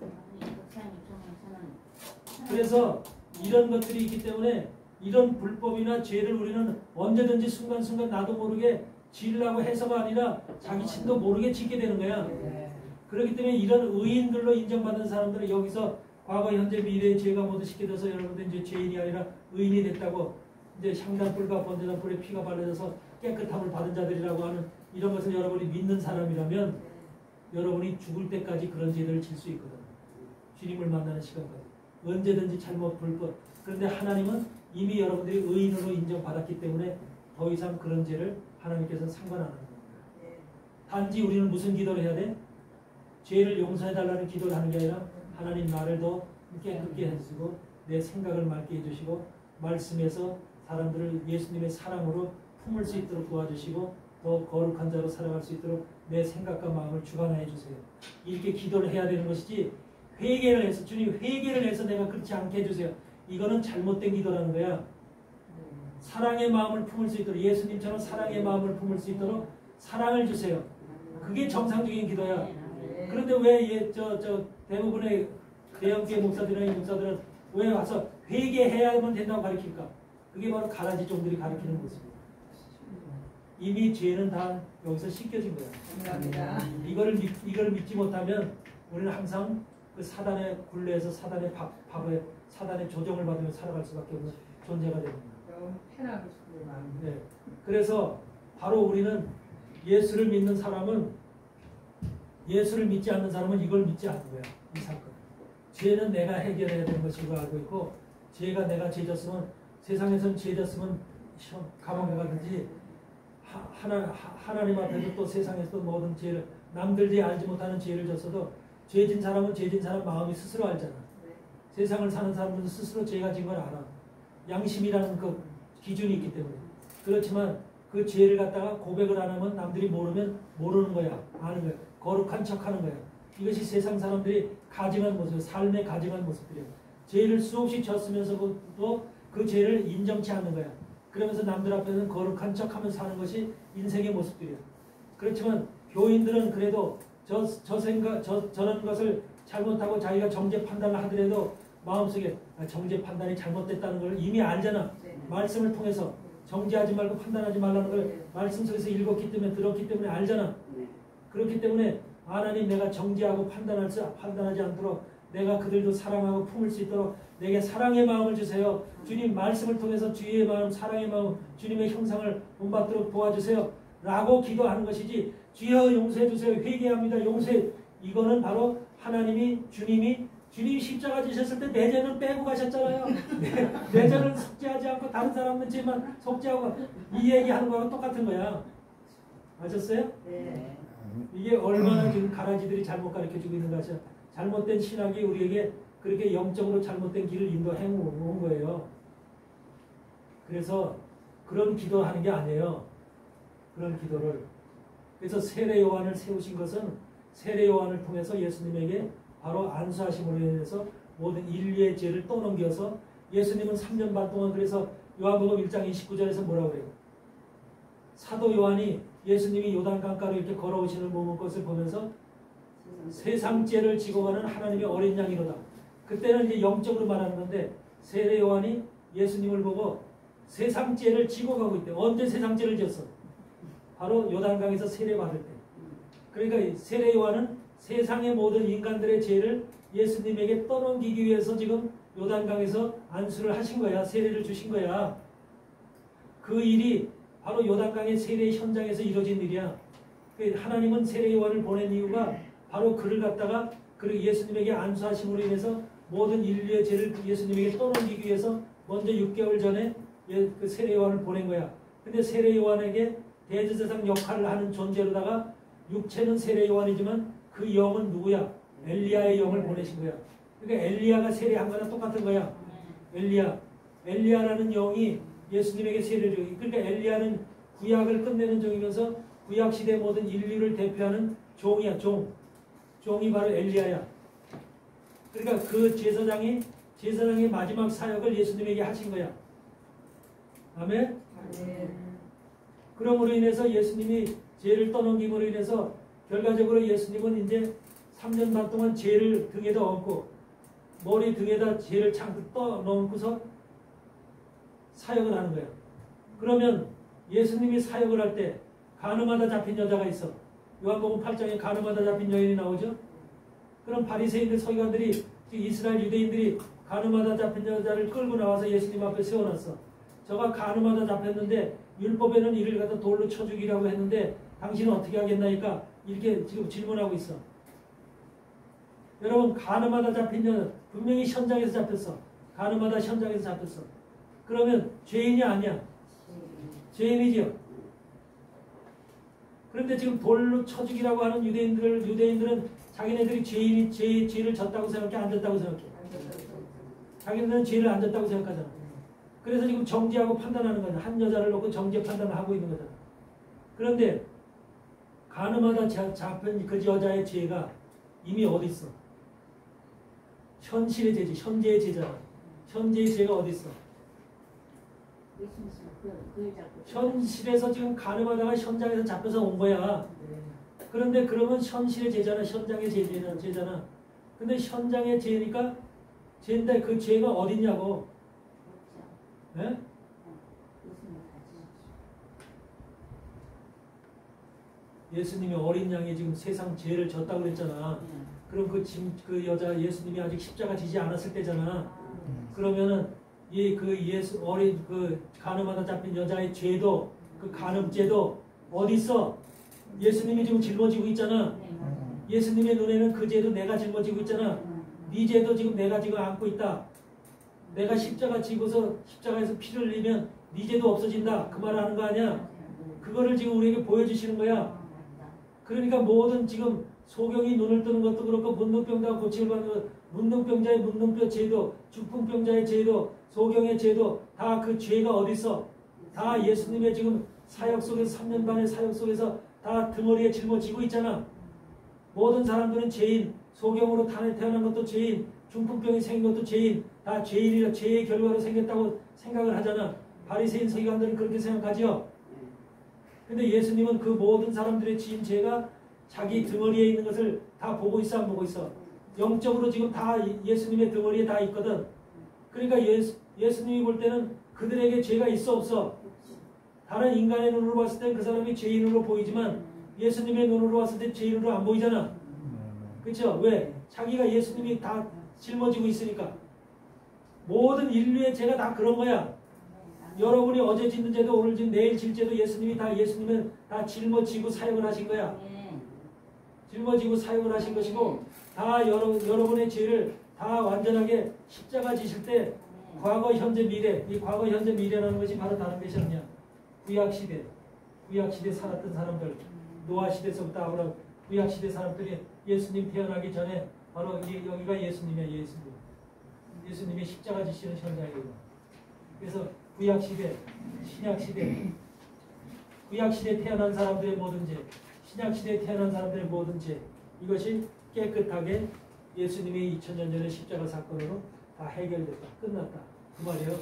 그래서 이런 것들이 있기 때문에 이런 불법이나 죄를 우리는 언제든지 순간순간 나도 모르게 지으려고 해서가 아니라 자기 친도 모르게 짓게 되는 거야. 네. 그렇기 때문에 이런 의인들로 인정받는 사람들은 여기서 과거, 현재, 미래의 죄가 모두 씻겨져서 여러분들 이제 죄인이 아니라 의인이 됐다고 이제 향단불과 번제단 불에 피가 발라져서 깨끗함을 받은 자들이라고 하는 이런 것을 여러분이 믿는 사람이라면 여러분이 죽을 때까지 그런 죄들을 질 수 있거든. 주님을 만나는 시간까지. 언제든지 잘못 불법. 그런데 하나님은 이미 여러분들이 의인으로 인정받았기 때문에 더 이상 그런 죄를 하나님께서는 상관 안 하는 겁니다. 단지 우리는 무슨 기도를 해야 돼? 죄를 용서해달라는 기도를 하는 게 아니라 하나님 나를 더 깨끗게 해주시고 내 생각을 맑게 해주시고 말씀에서 사람들을 예수님의 사랑으로 품을 수 있도록 도와주시고 더 거룩한 자로 살아갈 수 있도록 내 생각과 마음을 주관하여 주세요. 이렇게 기도를 해야 되는 것이지 회개를 해서 주님 회개를 해서 내가 그렇지 않게 해주세요. 이거는 잘못된 기도라는 거야. 사랑의 마음을 품을 수 있도록 예수님처럼 사랑의 마음을 품을 수 있도록 사랑을 주세요. 그게 정상적인 기도야. 그런데 왜 대부분의 대형교회 목사들이나 목사들은 왜 와서 회개해야만 된다고 가르칠까? 그게 바로 가라지 종들이 가르치는 모습이에요. 이미 죄는 다 여기서 씻겨진 거야. 감사합니다. 이걸 믿지 못하면 우리는 항상 그 사단의 굴레에서 사단의 밥에 사단의 조정을 받으며 살아갈 수밖에 없는 존재가 됩니다. 너무 편하고 싶은 마음. 네. 그래서 바로 우리는 예수를 믿는 사람은 예수를 믿지 않는 사람은 이걸 믿지 않는 거야. 이 사건. 죄는 내가 해결해야 되는 것이고 알고 있고 죄가 내가 죄졌으면 세상에서는 죄졌으면 감옥에 가든지 하나님 앞에서 또 세상에서 또 모든 죄를 남들이 알지 못하는 죄를 졌어도 죄진 사람은 죄진 사람 마음이 스스로 알잖아. 세상을 사는 사람들은 스스로 죄가 진 걸 알아. 양심이라는 그 기준이 있기 때문에. 그렇지만 그 죄를 갖다가 고백을 안 하면 남들이 모르면 모르는 거야. 아는 거야. 거룩한 척하는 거야. 이것이 세상 사람들이 가증한 모습, 삶의 가증한 모습들이야. 죄를 수없이 졌으면서도 그 죄를 인정치 않는 거야. 그러면서 남들 앞에서는 거룩한 척하면서 사는 것이 인생의 모습들이야. 그렇지만 교인들은 그래도 저런 것을 잘못하고 자기가 정죄 판단을 하더라도 마음속에 정죄 판단이 잘못됐다는 걸 이미 알잖아. 말씀을 통해서 정죄하지 말고 판단하지 말라는 걸 말씀 속에서 읽었기 때문에 들었기 때문에 알잖아. 그렇기 때문에 하나님 내가 정죄하고 판단하지 않도록 내가 그들도 사랑하고 품을 수 있도록 내게 사랑의 마음을 주세요. 주님 말씀을 통해서 주의 마음, 사랑의 마음, 주님의 형상을 본받도록 도와주세요. 라고 기도하는 것이지 주여 용서해 주세요. 회개합니다. 용서해. 이거는 바로 하나님이 주님이 십자가 지셨을 때 내 죄는 빼고 가셨잖아요. 내 죄는 속죄하지 않고 다른 사람은 죄만 속죄하고 이 얘기하는 거하고 똑같은 거야. 아셨어요? 네. 이게 얼마나 지금 가라지들이 잘못 가르쳐주고 있는 것이야. 잘못된 신학이 우리에게 그렇게 영적으로 잘못된 길을 인도해 온 거예요. 그래서 그런 기도하는 게 아니에요. 그런 기도를. 그래서 세례 요한을 세우신 것은 세례 요한을 통해서 예수님에게 바로 안수하심으로 인해서 모든 인류의 죄를 떠넘겨서 예수님은 3년 반 동안 그래서 요한복음 1장 29절에서 뭐라고 그래요? 사도 요한이 예수님이 요단강가로 이렇게 걸어오시는 것을 보면서 세상 죄를 지고 가는 하나님의 어린 양이로다. 그때는 이제 영적으로 말하는 건데 세례 요한이 예수님을 보고 세상 죄를 지고 가고 있대. 언제 세상 죄를 졌어? 바로 요단강에서 세례 받을 때. 그러니까 세례 요한은 세상의 모든 인간들의 죄를 예수님에게 떠넘기기 위해서 지금 요단강에서 안수를 하신 거야. 세례를 주신 거야. 그 일이 바로 요단강의 세례 현장에서 이루어진 일이야. 하나님은 세례 요한을 보낸 이유가 바로 그를 갖다가 그리고 예수님에게 안수하심으로 인해서 모든 인류의 죄를 예수님에게 떠넘기기 위해서 먼저 6개월 전에 그 세례 요한을 보낸 거야. 근데 세례 요한에게 대제사장 역할을 하는 존재로다가 육체는 세례 요한이지만 그 영은 누구야? 엘리야의 영을 보내신 거야. 그러니까 엘리야가 세례한 거랑 똑같은 거야. 엘리야라는 영이 예수님에게 세례를 줘. 그러니까 엘리야는 구약을 끝내는 종이면서 구약 시대 모든 인류를 대표하는 종이야. 종이 바로 엘리야야. 그러니까 그 제사장의 마지막 사역을 예수님에게 하신 거야. 아멘? 그러므로 인해서 예수님이 죄를 떠넘김으로 인해서 결과적으로 예수님은 이제 3년 반 동안 죄를 등에다 얹고 머리 등에다 죄를 창 떠넣고서 사역을 하는 거예요. 그러면 예수님이 사역을 할 때 간음하다 잡힌 여자가 있어. 요한복음 8장에 간음하다 잡힌 여인이 나오죠. 그럼 바리새인들 서기관들이 이스라엘 유대인들이 간음하다 잡힌 여자를 끌고 나와서 예수님 앞에 세워놨어. 저가 간음하다 잡혔는데 율법에는 이를 갖다 돌로 쳐 죽이라고 했는데 당신은 어떻게 하겠나니까 이렇게 지금 질문하고 있어. 여러분 간음하다 잡힌 여자 분명히 현장에서 잡혔어. 간음하다 현장에서 잡혔어. 그러면 죄인이 아니야. 죄인이죠. 그런데 지금 돌로 쳐 죽이라고 하는 유대인들은 자기네들이 죄를 졌다고 생각해? 안 졌다고 생각해? 자기네들은 죄를 안 졌다고 생각하잖아. 그래서 지금 정죄하고 판단하는 거잖아. 한 여자를 놓고 정죄 판단을 하고 있는 거잖아. 그런데 간음하다 잡힌 그 여자의 죄가 이미 어디 있어? 현실의 죄지. 현재의 죄잖아. 현재의 죄가 어디 있어? 현실에서 지금 간음하다가 현장에서 잡혀서 온 거야. 그런데 그러면 현실의 죄잖아. 현장의 죄잖아. 근데 현장의 죄니까 죄인데 그 죄가 어딨냐고. 네? 예수님이 어린 양이 지금 세상 죄를 졌다고 그랬잖아. 그럼 그 여자 예수님이 아직 십자가 지지 않았을 때잖아. 그러면은 어린 간음하다 잡힌 여자의 죄도 그 간음죄도 어디 있어? 예수님이 지금 짊어지고 있잖아. 예수님의 눈에는 그 죄도 내가 짊어지고 있잖아. 네 죄도 지금 내가 지금 안고 있다. 내가 십자가 지고서 십자가에서 피를 흘리면 네 죄도 없어진다. 그 말을 하는 거 아니야? 그거를 지금 우리에게 보여주시는 거야. 그러니까 모든 지금 소경이 눈을 뜨는 것도 그렇고 문둥병자가 고침을 받는 것, 문둥병자의 문둥뼈 죄도, 중풍병자의 죄도, 소경의 죄도 다 그 죄가 어디 있어? 다 예수님의 지금 사역 속에서 3년 반의 사역 속에서 다 등어리에 짊어지고 있잖아. 모든 사람들은 죄인, 소경으로 태어난 것도 죄인, 중풍병이 생긴 것도 죄인, 다 죄인이라 죄의 결과로 생겼다고 생각을 하잖아. 바리새인 서기관들은 그렇게 생각하지요. 근데 예수님은 그 모든 사람들의 지은 죄가 자기 등어리에 있는 것을 다 보고 있어, 안 보고 있어? 영적으로 지금 다 예수님의 등어리에 다 있거든. 그러니까 예수님이 볼 때는 그들에게 죄가 있어, 없어? 다른 인간의 눈으로 봤을 때 그 사람이 죄인으로 보이지만 예수님의 눈으로 봤을 때 죄인으로 안 보이잖아. 그렇죠? 왜? 자기가 예수님이 다 짊어지고 있으니까. 모든 인류의 죄가 다 그런 거야. 여러분이 어제 짓는 죄도 오늘 짓는 내일 질 죄도 예수님은 다 짊어지고 사역을 하신 거야. 짊어지고 사역을 하신 것이고 다 여러분의 죄를 다 완전하게 십자가 지실 때 과거, 현재, 미래, 이 과거, 현재, 미래라는 것이 바로 다른 것이 아니냐. 구약시대 살았던 사람들, 노아시대에서부터 아브라함, 구약시대 사람들이 예수님 태어나기 전에 바로 여기가 예수님이야. 예수님이 십자가 지시는 현장이고. 그래서 구약시대, 신약시대, 구약시대에 태어난 사람들의 모든 죄, 신약시대에 태어난 사람들의 모든 죄, 이것이 깨끗하게 예수님의 2000년 전의 십자가 사건으로 다 해결됐다. 끝났다. 그 말이에요.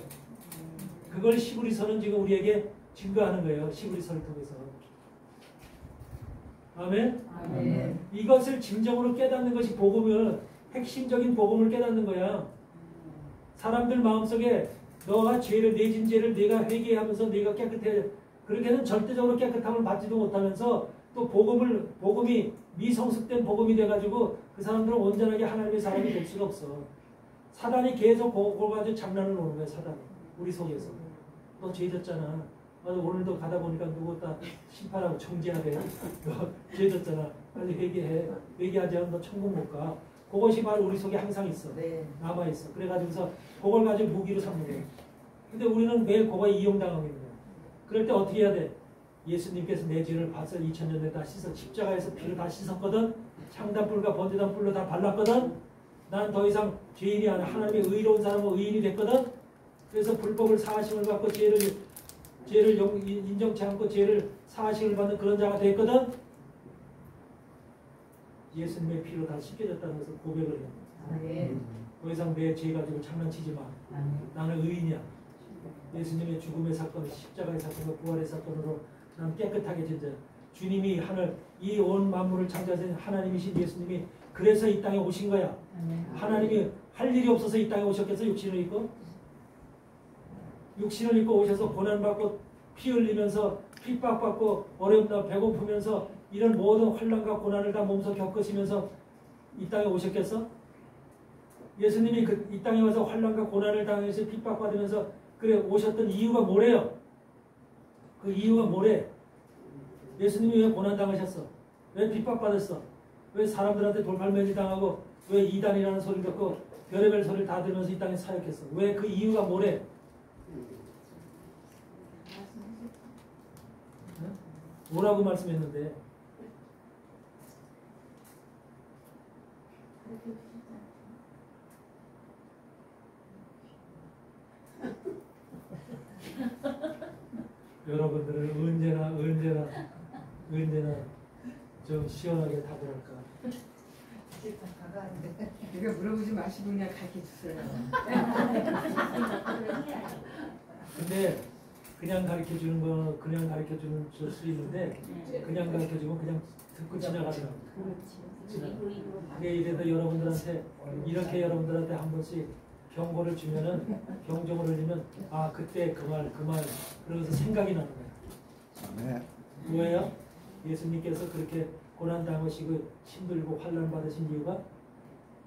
그걸 히브리서는 지금 우리에게 증거하는 거예요. 히브리서를 통해서. 아멘? 아멘. 이것을 진정으로 깨닫는 것이 복음을, 핵심적인 복음을 깨닫는 거야. 사람들 마음속에 너가 죄를, 내진 죄를 내가 회개하면서 내가 깨끗해, 그렇게 해서 절대적으로 깨끗함을 받지도 못하면서 또 복음이 미성숙된 복음이 돼가지고 그 사람들은 온전하게 하나님의 사람이 될 수가 없어. 사단이 계속 그걸 가지고 장난을 노는 거야. 사단이 우리 속에서. 너 죄졌잖아. 오늘도 가다 보니까 누구 다 심판하고 정죄하래. 너 죄졌잖아. 빨리 회개해. 회개하지 않으면 너 천국 못 가. 그것이 바로 우리 속에 항상 있어. 네. 남아있어. 그래가지고서 그걸 가지고 무기로 삼는 거야. 근데 우리는 매일 그거에 이용당하고 있는 거야. 그럴 때 어떻게 해야 돼? 예수님께서 내 죄를 봐서 2000년 전에 다 씻어 십자가에서 피를 다 씻었거든. 창단불과 번제단불로 다 발랐거든. 난 더 이상 죄인이 아니야. 하나님의 의로운 사람은 의인이 됐거든. 그래서 불법을 사하심을 받고 죄를 인정치 않고 죄를 사하심을 받는 그런 자가 됐거든. 예수님의 피로 다 씻겨졌다는 것을 고백을 해요. 아멘. 더 이상 내 죄 가지고 장난치지 마. 나는 의인이야. 예수님의 죽음의 사건, 십자가의 사건과 부활의 사건으로 난 깨끗하게 진짜 주님이 하늘 이 온 만물을 창조하신 하나님이신 예수님이 그래서 이 땅에 오신 거야. 하나님이 할 일이 없어서 이 땅에 오셨겠어? 육신을 입고 오셔서 고난받고 피 흘리면서 핍박받고 어렵다 배고프면서 이런 모든 환난과 고난을 다 몸소 겪으시면서 이 땅에 오셨겠어? 예수님이 이 땅에 와서 환난과 고난을 당해서 핍박받으면서 그래 오셨던 이유가 뭐래요? 그 이유가 뭐래? 예수님이 왜 고난당하셨어? 왜 핍박받았어? 왜 사람들한테 돌팔매질 당하고 왜 이단이라는 소리를 듣고 별의별 소리를 다 들으면서 이 땅에 사역했어? 왜 그 이유가 뭐래? 뭐라고 말씀했는데? 여러분들은 언제나 좀 시원하게 답을 할까? 그러니까 물어보지 마시고 그냥 가르쳐 주세요. 근데 그냥 가르쳐 주는 거 그냥 가르쳐 주는 줄 수 있는데 그냥 가르쳐 주면 그냥 듣고 지나가더라고. 그게 이래서 여러분들한테 이렇게 여러분들한테 한 번씩 경고를 주면은 경종을 울리면 아 그때 그 말 그러면서 생각이 나는 거야. 뭐예요? 예수님께서 그렇게 고난 당하시고 힘들고 환난 받으신 이유가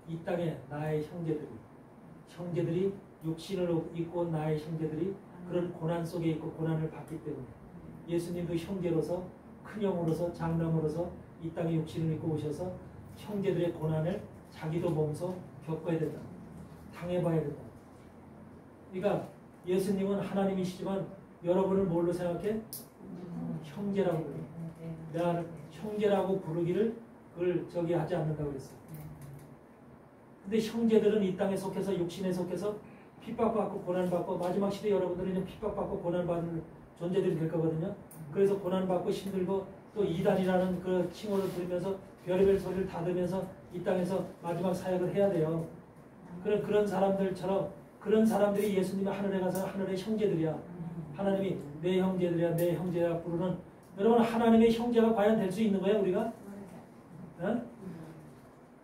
이 땅에 나의 형제들이 육신을 입고 온 나의 형제들이 그런 고난 속에 있고 고난을 받기 때문에 예수님도 형제로서 큰형으로서 장남으로서 이 땅에 육신을 입고 오셔서 형제들의 고난을 자기도 몸소 겪어야 된다. 당해봐야 된다. 그러니까 예수님은 하나님이시지만 여러분을 뭘로 생각해? 형제라고 부르. 내가 형제라고 부르기를 그걸 저기 하지 않는다고 그랬어요. 근데 형제들은 이 땅에 속해서 육신에 속해서 핍박받고 고난받고 마지막 시대 여러분들은 이제 핍박받고 고난받는 존재들이 될 거거든요. 그래서 고난받고 힘들고 또 이단이라는 그 칭호를 들으면서 별의별 소리를 다 들으면서 이 땅에서 마지막 사역을 해야 돼요. 그런 사람들처럼 그런 사람들이 예수님이 하늘에 가서 하늘의 형제들이야. 하나님이 내 형제들이야 내 형제야 부르는 여러분 하나님의 형제가 과연 될 수 있는 거야 우리가? 어?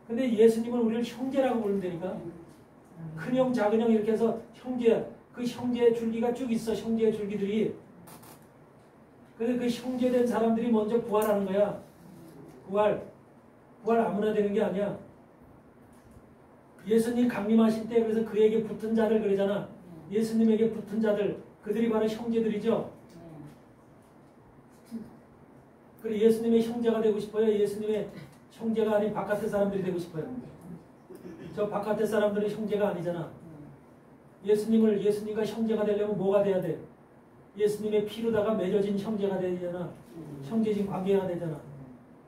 근데 예수님은 우리를 형제라고 부른다니까. 큰형 작은형 이렇게 해서 형제 그 형제의 줄기가 쭉 있어. 형제의 줄기들이. 근데 그 형제된 사람들이 먼저 부활하는 거야. 부활 아무나 되는 게 아니야. 예수님 강림하실 때 그래서 그에게 붙은 자들 그러잖아. 예수님에게 붙은 자들 그들이 바로 형제들이죠. 그래 예수님의 형제가 되고 싶어요? 예수님의 형제가 아닌 바깥의 사람들이 되고 싶어요? 저 바깥의 사람들은 형제가 아니잖아. 예수님과 형제가 되려면 뭐가 돼야 돼? 예수님의 피로다가 맺어진 형제가 되잖아. 형제진 관계가 되잖아.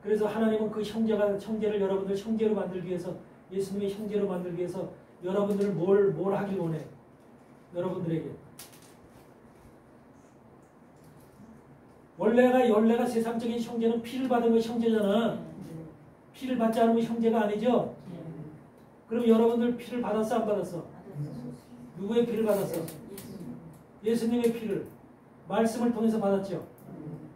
그래서 하나님은 그 형제를 여러분들 형제로 만들기 위해서 예수님의 형제로 만들기 위해서 여러분들을 뭘 하길 원해? 여러분들에게. 원래가 세상적인 형제는 피를 받은 거 형제잖아. 피를 받지 않으면 형제가 아니죠? 그럼 여러분들 피를 받았어 안 받았어? 누구의 피를 받았어? 예수님의 피를 말씀을 통해서 받았죠.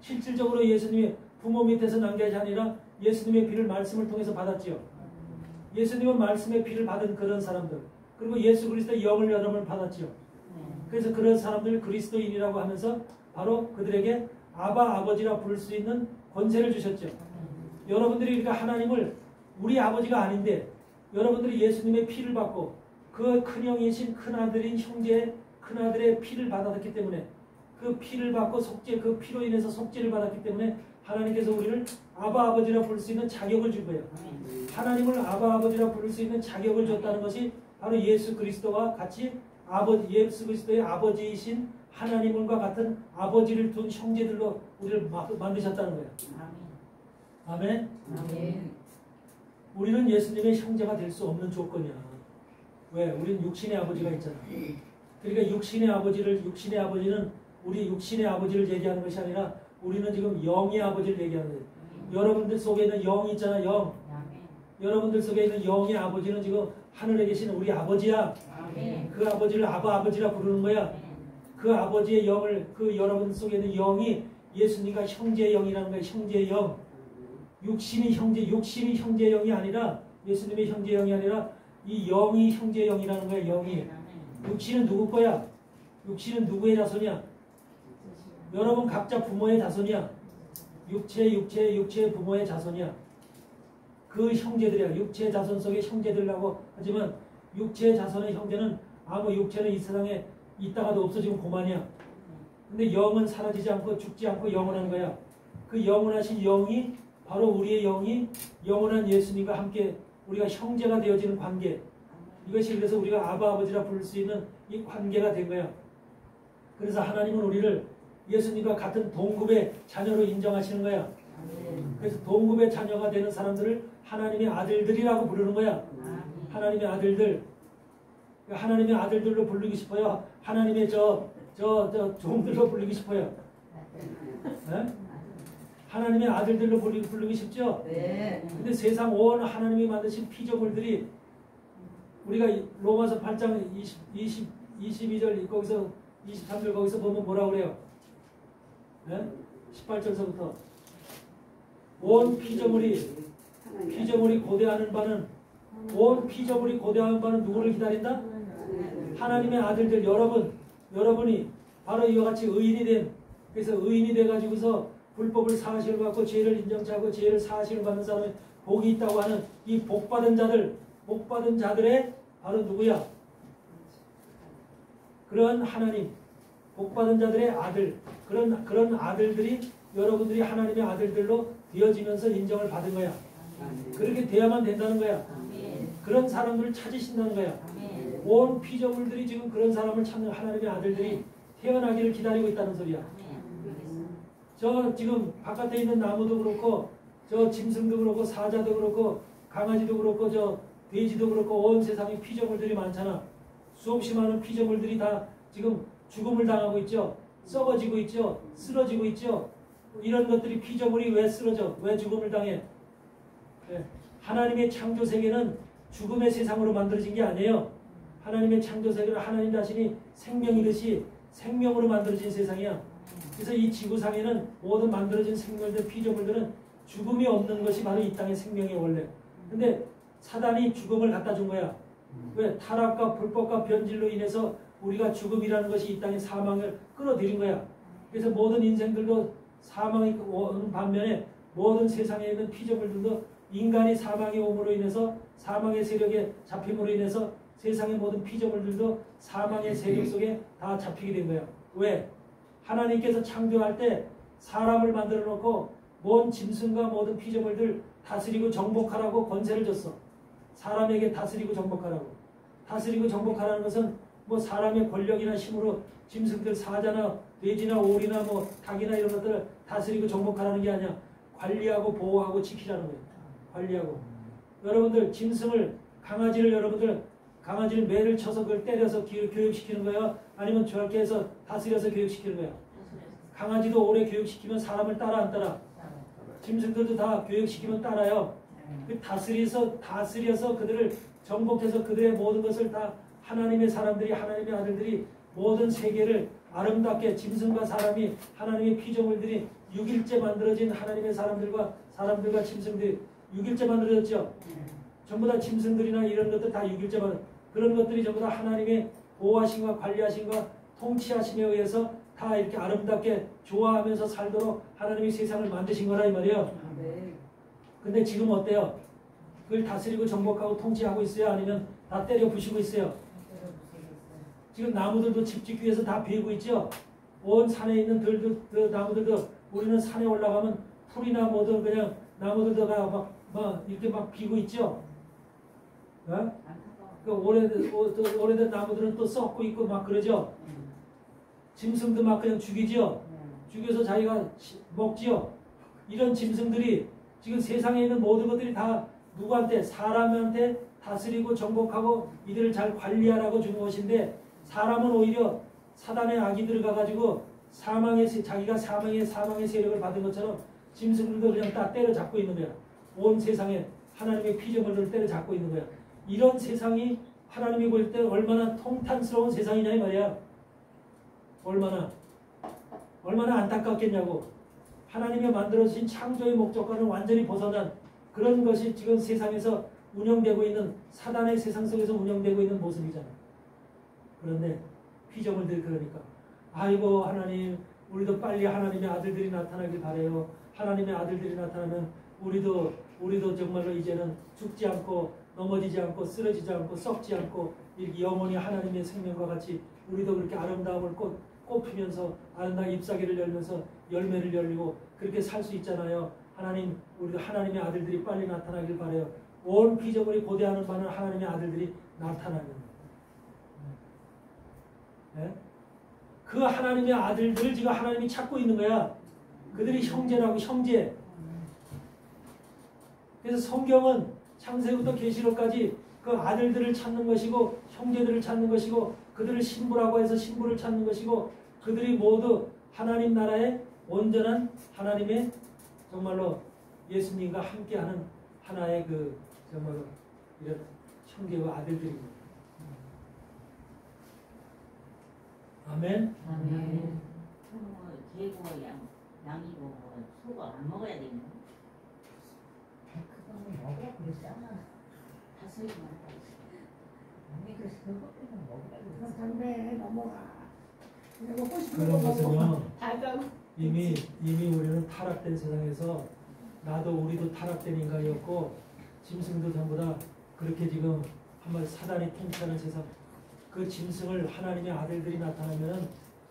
실질적으로 예수님이 부모 밑에서 난 게 아니라 예수님의 피를 말씀을 통해서 받았죠. 예수님은 말씀의 피를 받은 그런 사람들 그리고 예수 그리스도의 영을 여러분을 받았죠. 그래서 그런 사람들 그리스도인이라고 하면서 바로 그들에게 아버지라 부를 수 있는 권세를 주셨죠. 여러분들이 그러니까 하나님을 우리 아버지가 아닌데 여러분들이 예수님의 피를 받고 그 큰형이신 큰아들인 형제의 큰아들의 피를 받았기 때문에 그 피를 받고 그 피로 인해서 속죄를 받았기 때문에 하나님께서 우리를 아버지라 부를 수 있는 자격을 준 거예요. 하나님을 아버지라 부를 수 있는 자격을 줬다는 것이 바로 예수 그리스도와 같이 예수 그리스도의 아버지이신 하나님과 같은 아버지를 둔 형제들로 우리를 만드셨다는 거예요. 아멘. 아멘. 우리는 예수님의 형제가 될 수 없는 조건이야. 왜? 우리는 육신의 아버지가 있잖아. 그러니까 육신의 아버지는 우리 육신의 아버지를 얘기하는 것이 아니라 우리는 지금 영의 아버지를 얘기하는 거예요. 여러분들 속에 있는 영이 있잖아. 영. 여러분들 속에 있는 영의 아버지는 지금 하늘에 계시는 우리 아버지야. 그 아버지를 아버지라 부르는 거야. 그 아버지의 영을 여러분 속에 있는 영이 예수님과 형제의 영이라는 거예요. 형제의 영. 육신이 형제의 영이 아니라 예수님의 형제의 영이 아니라 이 영이 형제의 영이라는 거야. 영이. 육신은 누구 거야? 육신은 누구의 자손이야? 여러분 각자 부모의 자손이야. 육체의 부모의 자손이야. 그 형제들이야. 육체의 자손 속의 형제들이라고 하지만 육체의 자손의 형제는 아무 육체는 이 세상에 있다가도 없어지면 고만이야. 근데 영은 사라지지 않고 죽지 않고 영원한 거야. 그 영원하신 영이 바로 우리의 영이 영원한 예수님과 함께 우리가 형제가 되어지는 관계. 이것이 그래서 우리가 아버지라 부를 수 있는 이 관계가 된 거야. 그래서 하나님은 우리를 예수님과 같은 동급의 자녀로 인정하시는 거야. 그래서 동급의 자녀가 되는 사람들을 하나님의 아들들이라고 부르는 거야. 하나님의 아들들. 하나님의 아들들로 부르기 싶어요. 하나님의 종들로 부르기 싶어요. 네? 하나님의 아들들로 부르기 쉽죠? 네. 근데 세상 온 하나님이 만드신 피조물들이 우리가 로마서 8장 22절 거기서 23절 거기서 보면 뭐라고 그래요? 네? 18절서부터 온 피조물이 고대하는 바는 누구를 기다린다? 하나님의 아들들 여러분이 바로 이와 같이 의인이 된 그래서 의인이 돼가지고서 불법을 사하심을 받고 죄를 인정치 하고 죄를 사하심을 받는 사람이 복이 있다고 하는 이 복받은 자들의 바로 누구야? 그런 하나님 복받은 자들의 아들 그런 아들들이 여러분들이 하나님의 아들들로 되어지면서 인정을 받은 거야. 그렇게 돼야만 된다는 거야. 그런 사람들을 찾으신다는 거야. 온 피조물들이 지금 그런 사람을 찾는 하나님의 아들들이 태어나기를 기다리고 있다는 소리야. 저 지금 바깥에 있는 나무도 그렇고 저 짐승도 그렇고 사자도 그렇고 강아지도 그렇고 저 돼지도 그렇고 온 세상에 피조물들이 많잖아. 수없이 많은 피조물들이 다 지금 죽음을 당하고 있죠. 썩어지고 있죠. 쓰러지고 있죠. 이런 것들이 피조물이 왜 쓰러져? 왜 죽음을 당해? 네. 하나님의 창조 세계는 죽음의 세상으로 만들어진 게 아니에요. 하나님의 창조 세계는 하나님 자신이 생명이듯이 생명으로 만들어진 세상이야. 그래서 이 지구상에는 모든 만들어진 생물들, 피조물들은 죽음이 없는 것이 바로 이 땅의 생명이 원래. 근데 사단이 죽음을 갖다 준 거야. 왜? 타락과 불법과 변질로 인해서 우리가 죽음이라는 것이 이 땅의 사망을 끌어들인 거야. 그래서 모든 인생들도 사망이 오는 반면에 모든 세상에 있는 피조물들도 인간이 사망의 오므로 인해서 사망의 세력에 잡힘으로 인해서 세상의 모든 피조물들도 사망의 세력 속에 다 잡히게 된 거예요. 왜? 하나님께서 창조할 때 사람을 만들어 놓고 모든 짐승과 모든 피조물들 다스리고 정복하라고 권세를 줬어. 사람에게 다스리고 정복하라고. 다스리고 정복하라는 것은 뭐 사람의 권력이나 힘으로 짐승들 사자나 돼지나 오리나 뭐 닭이나 이런 것들을 다스리고 정복하라는 게 아니야. 관리하고 보호하고 지키라는 거예요. 관리하고. 여러분들 짐승을 강아지를 매를 쳐서 그걸 때려서 교육시키는 거예요? 아니면 저렇게 해서 다스려서 교육시키는 거예요? 강아지도 오래 교육시키면 사람을 따라 안 따라? 짐승들도 다 교육시키면 따라요. 그 다스려서 그들을 정복해서 그들의 모든 것을 다 하나님의 사람들이 하나님의 아들들이 모든 세계를 아름답게 짐승과 사람이 하나님의 피조물들이 6일째 만들어진 하나님의 사람들과 짐승들이 6일째 만들어졌죠. 전부 다 짐승들이나 이런 것들 다 6일째 그런 것들이 전부 다 하나님의 보호하심과 관리하심과 통치하심에 의해서 다 이렇게 아름답게 좋아하면서 살도록 하나님이 세상을 만드신 거라 이 말이에요. 근데 지금 어때요? 그걸 다스리고 정복하고 통치하고 있어요? 아니면 다 때려 부시고 있어요? 지금 나무들도 집 짓기 위해서 다 베고 있죠? 온 산에 있는 나무들도 우리는 산에 올라가면 풀이나 뭐든 그냥 나무들도 막 이렇게 막 비고 있죠? 어? 그 오래된 나무들은 또 썩고 있고 막 그러죠? 짐승도 막 그냥 죽이죠? 죽여서 자기가 먹지요? 이런 짐승들이 지금 세상에 있는 모든 것들이 다 누구한테? 사람한테 다스리고 정복하고 이들을 잘 관리하라고 준 것인데 사람은 오히려 사단의 악이 들어가가지고 자기가 사망의 세력을 받은 것처럼 짐승들도 그냥 다 때려잡고 있는 거야. 온 세상에 하나님의 피조물들을 때려잡고 있는 거야. 이런 세상이 하나님이 볼 때 얼마나 통탄스러운 세상이냐 이 말이야. 얼마나 안타깝겠냐고. 하나님이 만들어주신 창조의 목적과는 완전히 벗어난 그런 것이 지금 세상에서 운영되고 있는 사단의 세상 속에서 운영되고 있는 모습이잖아. 그런데 피조물들이 그러니까 아이고 하나님 우리도 빨리 하나님의 아들들이 나타나길 바라요. 하나님의 아들들이 나타나면 우리도 정말로 이제는 죽지 않고 넘어지지 않고 쓰러지지 않고 썩지 않고 이렇게 영원히 하나님의 생명과 같이 우리도 그렇게 아름다움을 꽃피면서 아름다운 잎사귀를 열면서 열매를 열리고 그렇게 살 수 있잖아요. 우리도 하나님의 아들들이 빨리 나타나길 바라요. 온 피조물이 고대하는 바는 하나님의 아들들이 나타나는 거예요. 네? 그 하나님의 아들들을 지금 하나님이 찾고 있는 거야. 그들이 형제라고 형제. 그래서 성경은 창세부터 계시록까지 그 아들들을 찾는 것이고 형제들을 찾는 것이고 그들을 신부라고 해서 신부를 찾는 것이고 그들이 모두 하나님 나라의 온전한 하나님의 정말로 예수님과 함께하는 하나의 그 정말로 이런 형제와 아들들입니다. 아멘. 아멘. 개고 양이고 소가 안 먹어야 되는 그거는 먹어 그러잖아. 다스리면 아니 그래서 그거는 먹어야 그럼 담배 넘어가. 내가 먹고 싶은 그런 거 먹어. 것은요 달다고. 이미 우리는 타락된 세상에서 우리도 타락된 인간이었고 짐승도 전부 다 그렇게 지금 한번 사단이 통치하는 세상 그 짐승을 하나님의 아들들이 나타나면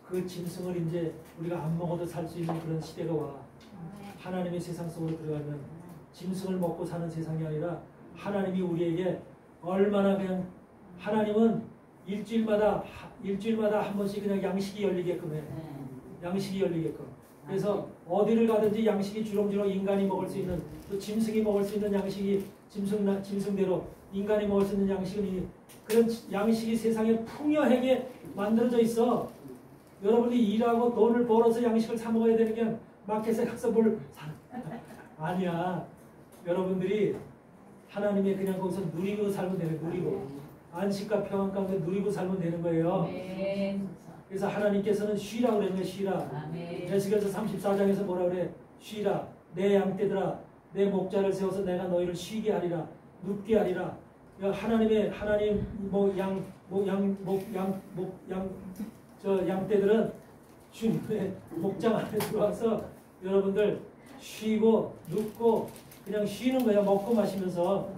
그 짐승을 이제 우리가 안 먹어도 살 수 있는 그런 시대가 와. 하나님의 세상 속으로 들어가면 짐승을 먹고 사는 세상이 아니라 하나님이 우리에게 얼마나 그냥 하나님은 일주일마다 한 번씩 그냥 양식이 열리게끔 해. 양식이 열리게끔. 그래서 어디를 가든지 양식이 주렁주렁 인간이 먹을 수 있는 또 짐승이 먹을 수 있는 양식이 짐승대로 인간이 먹을 수 있는 양식은 그런 양식이 세상에 풍요하게 만들어져 있어. 여러분이 일하고 돈을 벌어서 양식을 사 먹어야 되는 게 마켓에 가서 뭘 사. 아니야. 여러분들이 하나님의 그냥 거기서 누리고 살면 되는 누리고 안식과 평안 가운데 누리고 살면 되는 거예요. 그래서 하나님께서는 쉬라 그랬네. 쉬라. 에스겔서 34장에서 뭐라 그래? 쉬라. 내 양떼들아 내 목자를 세워서 내가 너희를 쉬게 하리라. 눕게 하리라. 하나님 양떼들은 주님의 목장 안에 들어와서 여러분들 쉬고 눕고 그냥 쉬는 거야. 먹고 마시면서.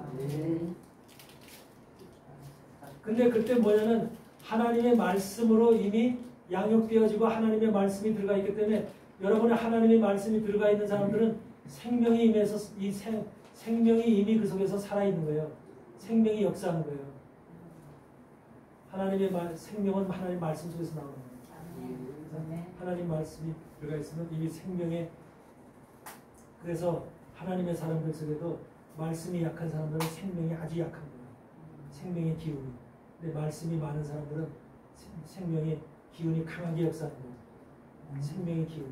근데 그때 뭐냐면 하나님의 말씀으로 이미 양육되어지고 하나님의 말씀이 들어가 있기 때문에 여러분의 하나님의 말씀이 들어가 있는 사람들은 생명이 임해서 생명이 이미 그 속에서 살아있는 거예요. 생명이 역사하는 거예요. 하나님의 생명은 하나님 말씀 속에서 나오는 거예요. 하나님 말씀이 들어가 있으면 이미 생명의 그래서 하나님의 사람들 속에도 말씀이 약한 사람들은 생명이 아주 약한 거예요. 생명의 기운이. 근데 말씀이 많은 사람들은 생명의 기운이 강하게 역사하는 거예요. 생명의 기운이.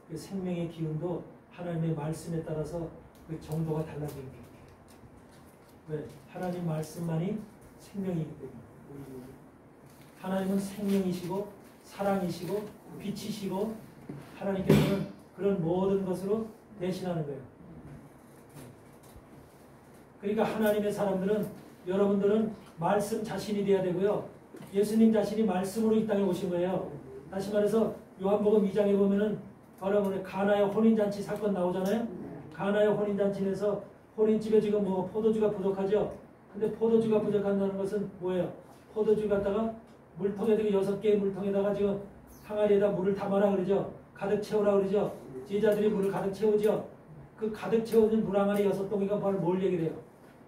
그 생명의 기운도 하나님의 말씀에 따라서 그 정도가 달라지는 거예요. 왜? 하나님 말씀만이 생명이기 때문에. 하나님은 생명이시고 사랑이시고 빛이시고 하나님께서는 그런 모든 것으로 대신하는 거예요. 그러니까 하나님의 사람들은 여러분들은 말씀 자신이 돼야 되고요. 예수님 자신이 말씀으로 이 땅에 오신 거예요. 다시 말해서 요한복음 2장에 보면은 바로 가나의 혼인잔치 사건 나오잖아요. 가나의 혼인잔치에서 혼인집에 지금 뭐 포도주가 부족하죠. 근데 포도주가 부족한다는 것은 뭐예요? 포도주 갖다가 물통에다가 6개의 물통에다가 지금 항아리에다 물을 담아라 그러죠. 가득 채우라 그러죠. 제자들이 물을 가득 채우죠. 그 가득 채워진 물항아리 6동이가 바로 뭘 얘기를 해요?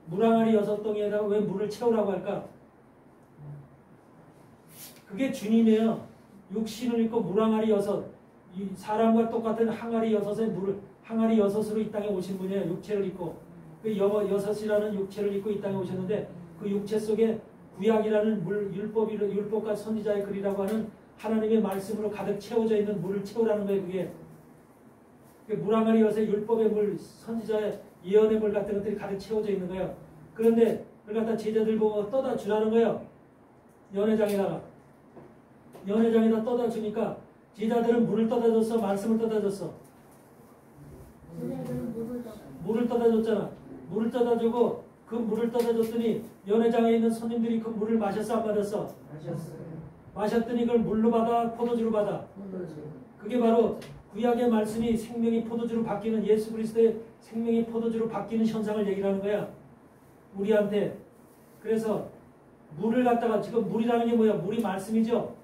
물항아리 6동이에다가 왜 물을 채우라고 할까? 그게 주님이에요. 육신을 입고 물항아리 6, 사람과 똑같은 항아리 6에 물을 항아리 6으로 이 땅에 오신 분이에요. 육체를 입고 그 6이라는 육체를 입고 이 땅에 오셨는데 그 육체 속에 구약이라는 물, 율법과 선지자의 글이라고 하는 하나님의 말씀으로 가득 채워져 있는 물을 채우라는 거예요. 그게 물항아리 6에 율법의 물, 선지자의 예언의 물 같은 것들이 가득 채워져 있는 거예요. 그런데 그걸 갖다 제자들 보고 떠다 주라는 거예요. 연회장에다 떠다 주니까 제자들은 물을 떠다 줬어, 말씀을 떠다 줬어. 물을 떠다 줬잖아. 물을 떠다 주고 그 물을 떠다 줬더니 연회장에 있는 손님들이 그 물을 마셨어, 안 마셨어? 마셨더니 그걸 물로 받아, 포도주로 받아. 그게 바로 구약의 말씀이 생명이 포도주로 바뀌는 예수 그리스도의 생명이 포도주로 바뀌는 현상을 얘기하는 거야. 우리한테. 그래서 물을 갖다가 지금 물이라는 게 뭐야? 물이 말씀이죠.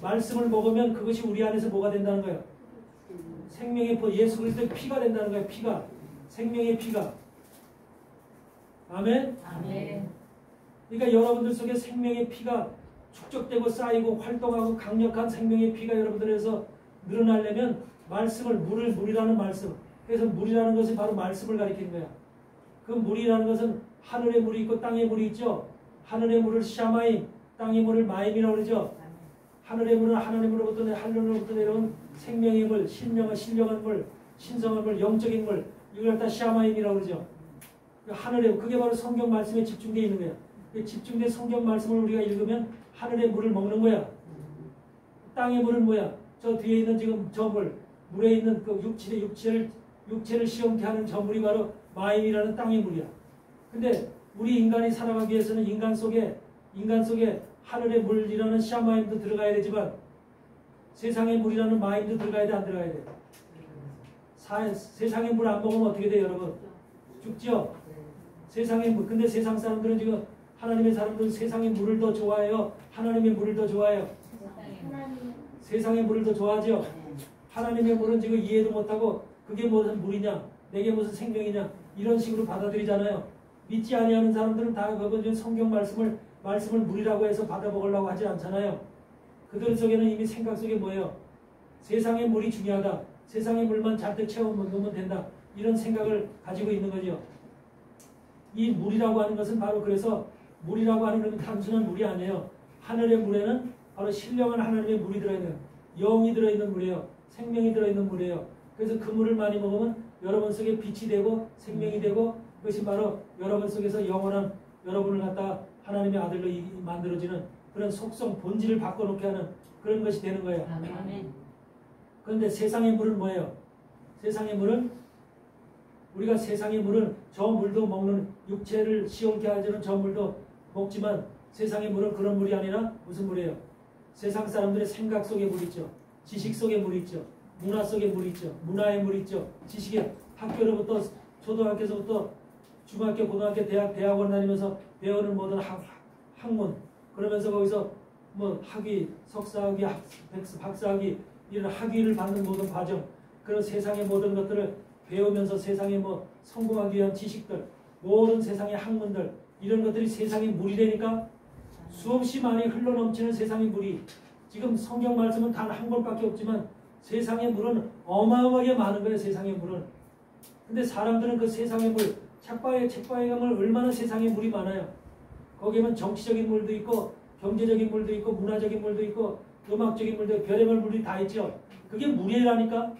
말씀을 먹으면 그것이 우리 안에서 뭐가 된다는 거예요? 생명의 예수 그리스도의 피가 된다는 거예요. 피가. 생명의 피가. 아멘? 아멘. 그러니까 여러분들 속에 생명의 피가 축적되고 쌓이고 활동하고 강력한 생명의 피가 여러분들에서 늘어나려면 말씀을 물이라는 말씀. 그래서 물이라는 것이 바로 말씀을 가리키는 거야. 그 물이라는 것은 하늘의 물이 있고 땅의 물이 있죠. 하늘의 물을 샤마임, 땅의 물을 마임이라고 그러죠. 하늘의 물은 하나님으로부터 내려온 생명의 물, 신령한 물, 신성한 물, 영적인 물, 이걸 갖다 샤마임이라고 그러죠. 하늘의 그게 바로 성경 말씀에 집중되어 있는 거야. 집중된 성경 말씀을 우리가 읽으면 하늘의 물을 먹는 거야. 땅의 물은 뭐야? 저 뒤에 있는 지금 저 물에 있는 그 육체를 시험케 하는 저 물이 바로 마임이라는 땅의 물이야. 근데 우리 인간이 살아가기 위해서는 인간 속에 하늘의 물이라는 샤마임도 들어가야 되지만 세상의 물이라는 마임도 들어가야 돼, 안 들어가야 돼? 세상의 물 안 먹으면 어떻게 돼요, 여러분? 죽죠? 세상의 물. 근데 세상 사람들은 지금 하나님의 사람들은 세상의 물을 더 좋아해요? 하나님의 물을 더 좋아해요? 세상의 물을 더 좋아하죠? 하나님의 물은 지금 이해도 못하고 그게 무슨 물이냐? 내게 무슨 생명이냐? 이런 식으로 받아들이잖아요. 믿지 아니하는 사람들은 다 그거 성경 말씀을 물이라고 해서 받아먹으려고 하지 않잖아요. 그들 속에는 이미 생각 속에 뭐예요? 세상의 물이 중요하다. 세상의 물만 잔뜩 채워놓으면 된다. 이런 생각을 가지고 있는 거죠. 이 물이라고 하는 것은 바로 그래서 물이라고 하는 것은 단순한 물이 아니에요. 하늘의 물에는 바로 신령한 하나님의 물이 들어있는, 영이 들어있는 물이에요. 생명이 들어있는 물이에요. 그래서 그 물을 많이 먹으면 여러분 속에 빛이 되고 생명이 되고 그것이 바로 여러분 속에서 영원한 여러분을 갖다 하나님의 아들로 만들어지는 그런 속성, 본질을 바꿔놓게 하는 그런 것이 되는 거예요. 아멘. 그런데 세상의 물은 뭐예요? 세상의 물은 우리가 세상의 물은 저 물도 먹는 육체를 시원케 하는 저 물도 먹지만 세상의 물은 그런 물이 아니라 무슨 물이에요? 세상 사람들의 생각 속에 물 있죠. 지식 속에 물 있죠. 문화 속에 물 있죠. 문화의 물 있죠. 지식의 학교로부터 초등학교에서부터 중학교, 고등학교, 대학원 다니면서 배우는 모든 학문 그러면서 거기서 뭐 학위, 석사학위, 박사학위 이런 학위를 받는 모든 과정 그런 세상의 모든 것들을 배우면서 세상에 뭐 성공하기 위한 지식들 모든 세상의 학문들 이런 것들이 세상의 물이라니까 수없이 많이 흘러넘치는 세상의 물이 지금 성경 말씀은 단 한 권밖에 없지만 세상의 물은 어마어마하게 많은 거예요. 세상의 물은. 근데 사람들은 그 세상의 물 책방에 가면 얼마나 세상의 물이 많아요. 거기에는 정치적인 물도 있고 경제적인 물도 있고 문화적인 물도 있고 음악적인 물도 있고 별의별 물이 다 있죠. 그게 물이라니까.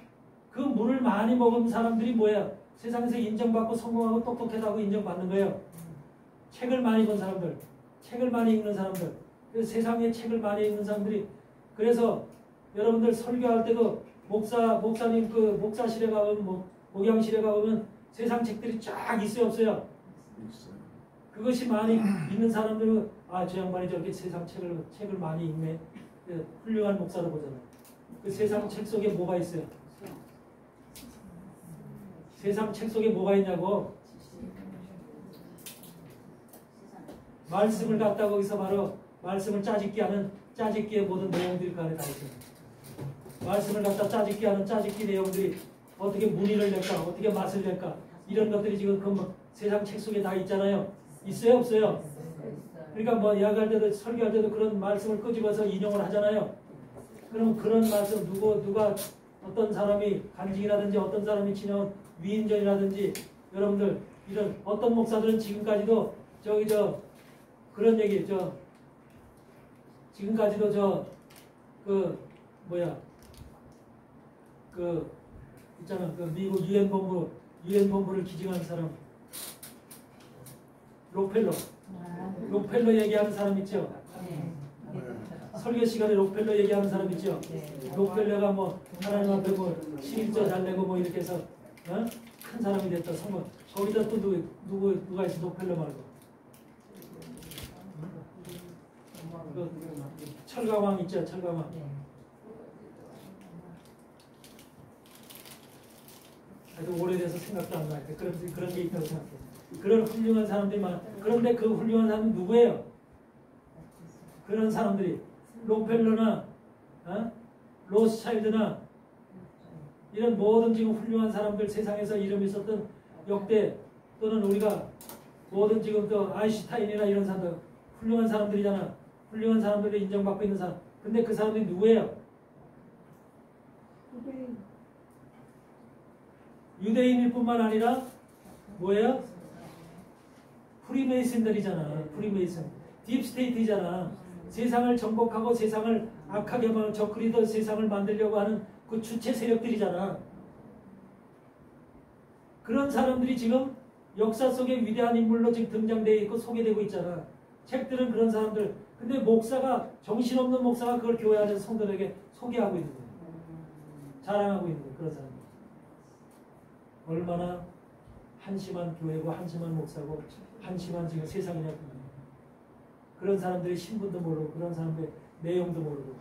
그 물을 많이 먹은 사람들이 뭐야? 세상에서 인정받고 성공하고 똑똑하다고 인정받는 거예요. 책을 많이 본 사람들, 책을 많이 읽는 사람들, 그래서 세상에 책을 많이 읽는 사람들이 그래서 여러분들 설교할 때도 목사님 그 목사실에 가보면 목양실에 가보면 세상 책들이 쫙 있어요 없어요? 그것이 많이 있는 사람들은 아 저 양반이 저렇게 세상 책을 많이 읽네. 훌륭한 목사로 보잖아요. 그 세상 책 속에 뭐가 있어요? 세상 책 속에 뭐가 있냐고. 말씀을 갖다가 거기서 바로 말씀을 짜집기 하는 짜집기의 모든 내용들이 그 안에 다 있어요. 말씀을 갖다 짜집기 하는 짜집기 내용들이 어떻게 무늬를 낼까 어떻게 맛을 낼까 이런 것들이 지금 그 세상 책 속에 다 있잖아요. 있어요 없어요? 그러니까 뭐 이야기할 때도 설교할 때도 그런 말씀을 끄집어서 인용을 하잖아요. 그럼 그런 말씀 누가 어떤 사람이 간증이라든지 어떤 사람이 지나온 위인전이라든지 여러분들 이런 어떤 목사들은 지금까지도 그런 얘기 지금까지도 있잖아 그 미국 유엔 본부를 기증한 사람 록펠러 얘기하는 사람 있죠. 설교 시간에 록펠러 얘기하는 사람 있죠. 록펠러가 뭐 하나님 앞에 뭐 11조 잘 내고 뭐 이렇게 해서 큰 사람이 됐다 성공. 거기다 또 누가 있어 록펠러 말고. 그 철가왕 있죠 철가왕. 아주 오래돼서 생각도 안 나요. 그런 게 있다고 생각해. 그런 훌륭한 사람들이 많아. 그런데 그 훌륭한 사람은 누구예요? 그런 사람들이 록펠러나 로스차일드나 이런 모든 지금 훌륭한 사람들 세상에서 이름이 있었던 역대 또는 우리가 모든 지금 또 아인슈타인이나 이런 사람들 훌륭한 사람들이잖아. 훌륭한 사람들이 인정받고 있는 사람. 근데 그 사람들이 누구예요? 유대인일 뿐만 아니라 뭐예요? 프리메이슨들이잖아. 프리메이슨. 딥스테이트잖아. 세상을 정복하고 세상을 악하게 하면 저크리더 세상을 만들려고 하는 그 주체 세력들이잖아. 그런 사람들이 지금 역사 속에 위대한 인물로 지금 등장되어 있고 소개되고 있잖아. 책들은 그런 사람들. 근데 목사가 정신없는 목사가 그걸 교회 안에서 성도들에게 소개하고 있는 거예요. 자랑하고 있는 거예요. 그런 사람들. 얼마나 한심한 교회고 한심한 목사고 한심한 지금 세상이냐. 그런 사람들의 신분도 모르고 그런 사람들의 내용도 모르고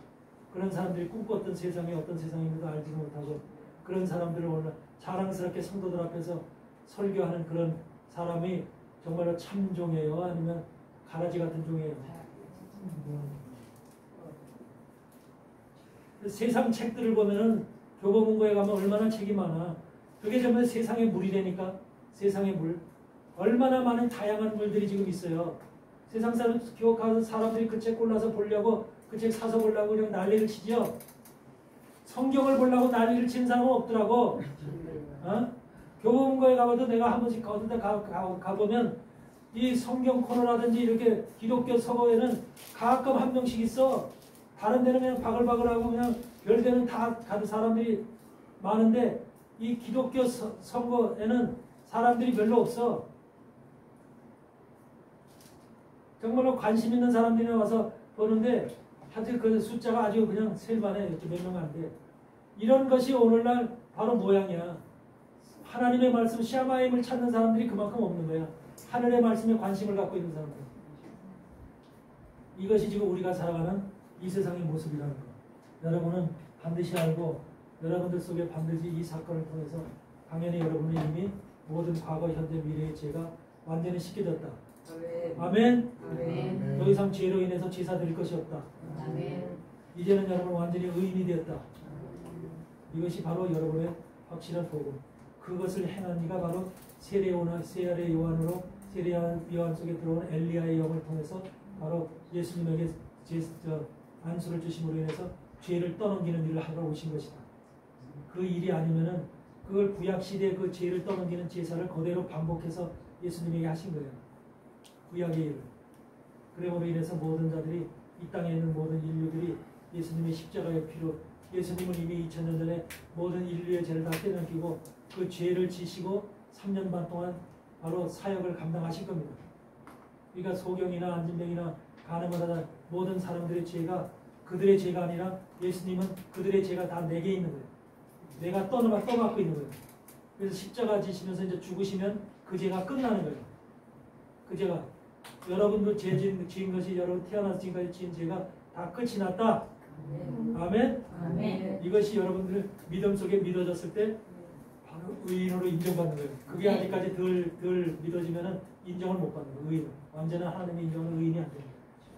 그런 사람들이 꿈꿨던 세상이 어떤 세상인지도 알지도 못하고 그런 사람들을 오늘 자랑스럽게 성도들 앞에서 설교하는 그런 사람이 정말로 참종이에요? 아니면 가라지 같은 종이에요? 세상 책들을 보면은 교보문고에 가면 얼마나 책이 많아. 그게 정말 세상의 물이라니까. 세상의 물. 얼마나 많은 다양한 물들이 지금 있어요. 세상 사람들이 그 책 골라서 보려고 그 책 사서 보려고 그냥 난리를 치죠. 성경을 보려고 난리를 치는 사람은 없더라고. 교보문고에 가봐도 내가 한 번씩 어떤 데 가보면 이 성경 코너라든지 이렇게 기독교 서거에는 가끔 한 명씩 있어. 다른 데는 그냥 바글바글하고 그냥 별데는 다 가는 사람들이 많은데 이 기독교 서거에는 사람들이 별로 없어. 정말로 관심 있는 사람들이 와서 보는데 하여튼 그 숫자가 아주 그냥 셀만해. 이렇게 몇 명 안 돼. 이런 것이 오늘날 바로 모양이야. 하나님의 말씀 샤마임을 찾는 사람들이 그만큼 없는 거야. 하늘의 말씀에 관심을 갖고 있는 사람들. 이것이 지금 우리가 살아가는 이 세상의 모습이라는 거. 여러분은 반드시 알고 여러분들 속에 반드시 이 사건을 통해서 당연히 여러분은 이미 모든 과거, 현재, 미래의 죄가 완전히 씻겨졌다. 아멘. 아멘. 아멘. 더 이상 죄로 인해서 제사 드릴 것이 없다. 아멘. 이제는 여러분 완전히 의인이 되었다. 이것이 바로 여러분의 확실한 복음. 그것을 행한 이가 바로 세례 요한으로 세례 요한 속에 들어온 엘리야의 영을 통해서 바로 예수님에게 안수를 주심으로 인해서 죄를 떠넘기는 일을 하러 오신 것이다. 그 일이 아니면은 그걸 구약 시대 그 죄를 떠넘기는 제사를 그대로 반복해서 예수님에게 하신 거예요. 구약의 일을. 그러므로 인해서 모든 자들이 이 땅에 있는 모든 인류들이 예수님의 십자가의 피로 예수님은 이미 2000년 전에 모든 인류의 죄를 다 떼넘기고 그 죄를 지시고 3년 반 동안 바로 사역을 감당하실 겁니다. 그러니까 소경이나 안진병이나 가늠하다 모든 사람들의 죄가 그들의 죄가 아니라 예수님은 그들의 죄가 다 내게 있는 거예요. 내가 떠맡고 있는 거예요. 그래서 십자가 지시면서 이제 죽으시면 그 죄가 끝나는 거예요. 그 죄가 여러분도 지은 것이 여러분 태어나서 지금까지 지은 죄가 다 끝이 났다. 아멘. 아멘. 이것이 여러분들 믿음 속에 믿어졌을 때 바로 의인으로 인정받는 거예요. 그게 아직까지 덜 믿어지면은 인정을 못 받는 거예요. 의인. 완전한 하나님의 인정은 의인이 안 됩니다.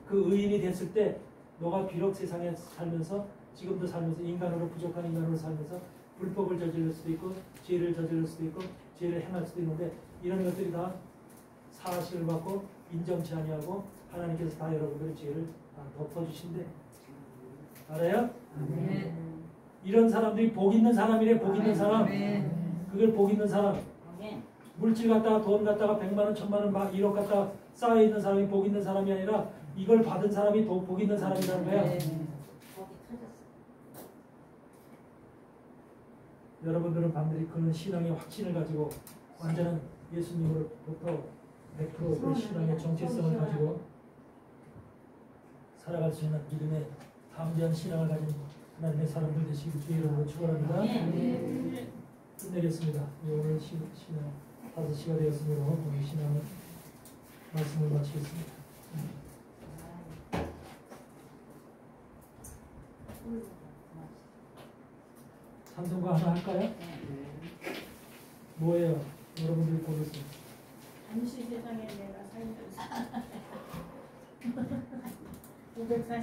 그 의인이 됐을 때 너가 비록 세상에 살면서 지금도 살면서 인간으로 부족한 인간으로 살면서 불법을 저지를 수도 있고 죄를 저지를 수도 있고 죄를 행할 수도 있는데 이런 것들이 다 사실을 받고 인정치 아니하고 하나님께서 다 여러분들의 죄를 다 덮어주신대. 알아요? 아멘. 이런 사람들이 복 있는 사람이래. 복 있는 사람. 아멘. 그걸 복 있는 사람. 아멘. 물질 갖다가 돈 갖다가 100만 원, 1000만 원, 막 1억 갖다가 쌓여 있는 사람이 복 있는 사람이 아니라 이걸 받은 사람이 더 복 있는 사람이라는 거야. 복이 터졌어. 여러분들은 반드시 그런 신앙의 확신을 가지고 완전한 예수님으로부터 100% 그 신앙의 정체성을 가지고 살아갈 수 있는 믿음의 담대한 신앙을 가진 하나님의 사람들 되시길 주의 이름으로 축원합니다. 끝내겠습니다. 오늘 신앙 5시가 되었으므로 오늘 신앙 말씀을 마치겠습니다. 찬송가 하나 할까요? 뭐예요? 여러분들이 고르세요. 잠시 세상에 내가 살면서 544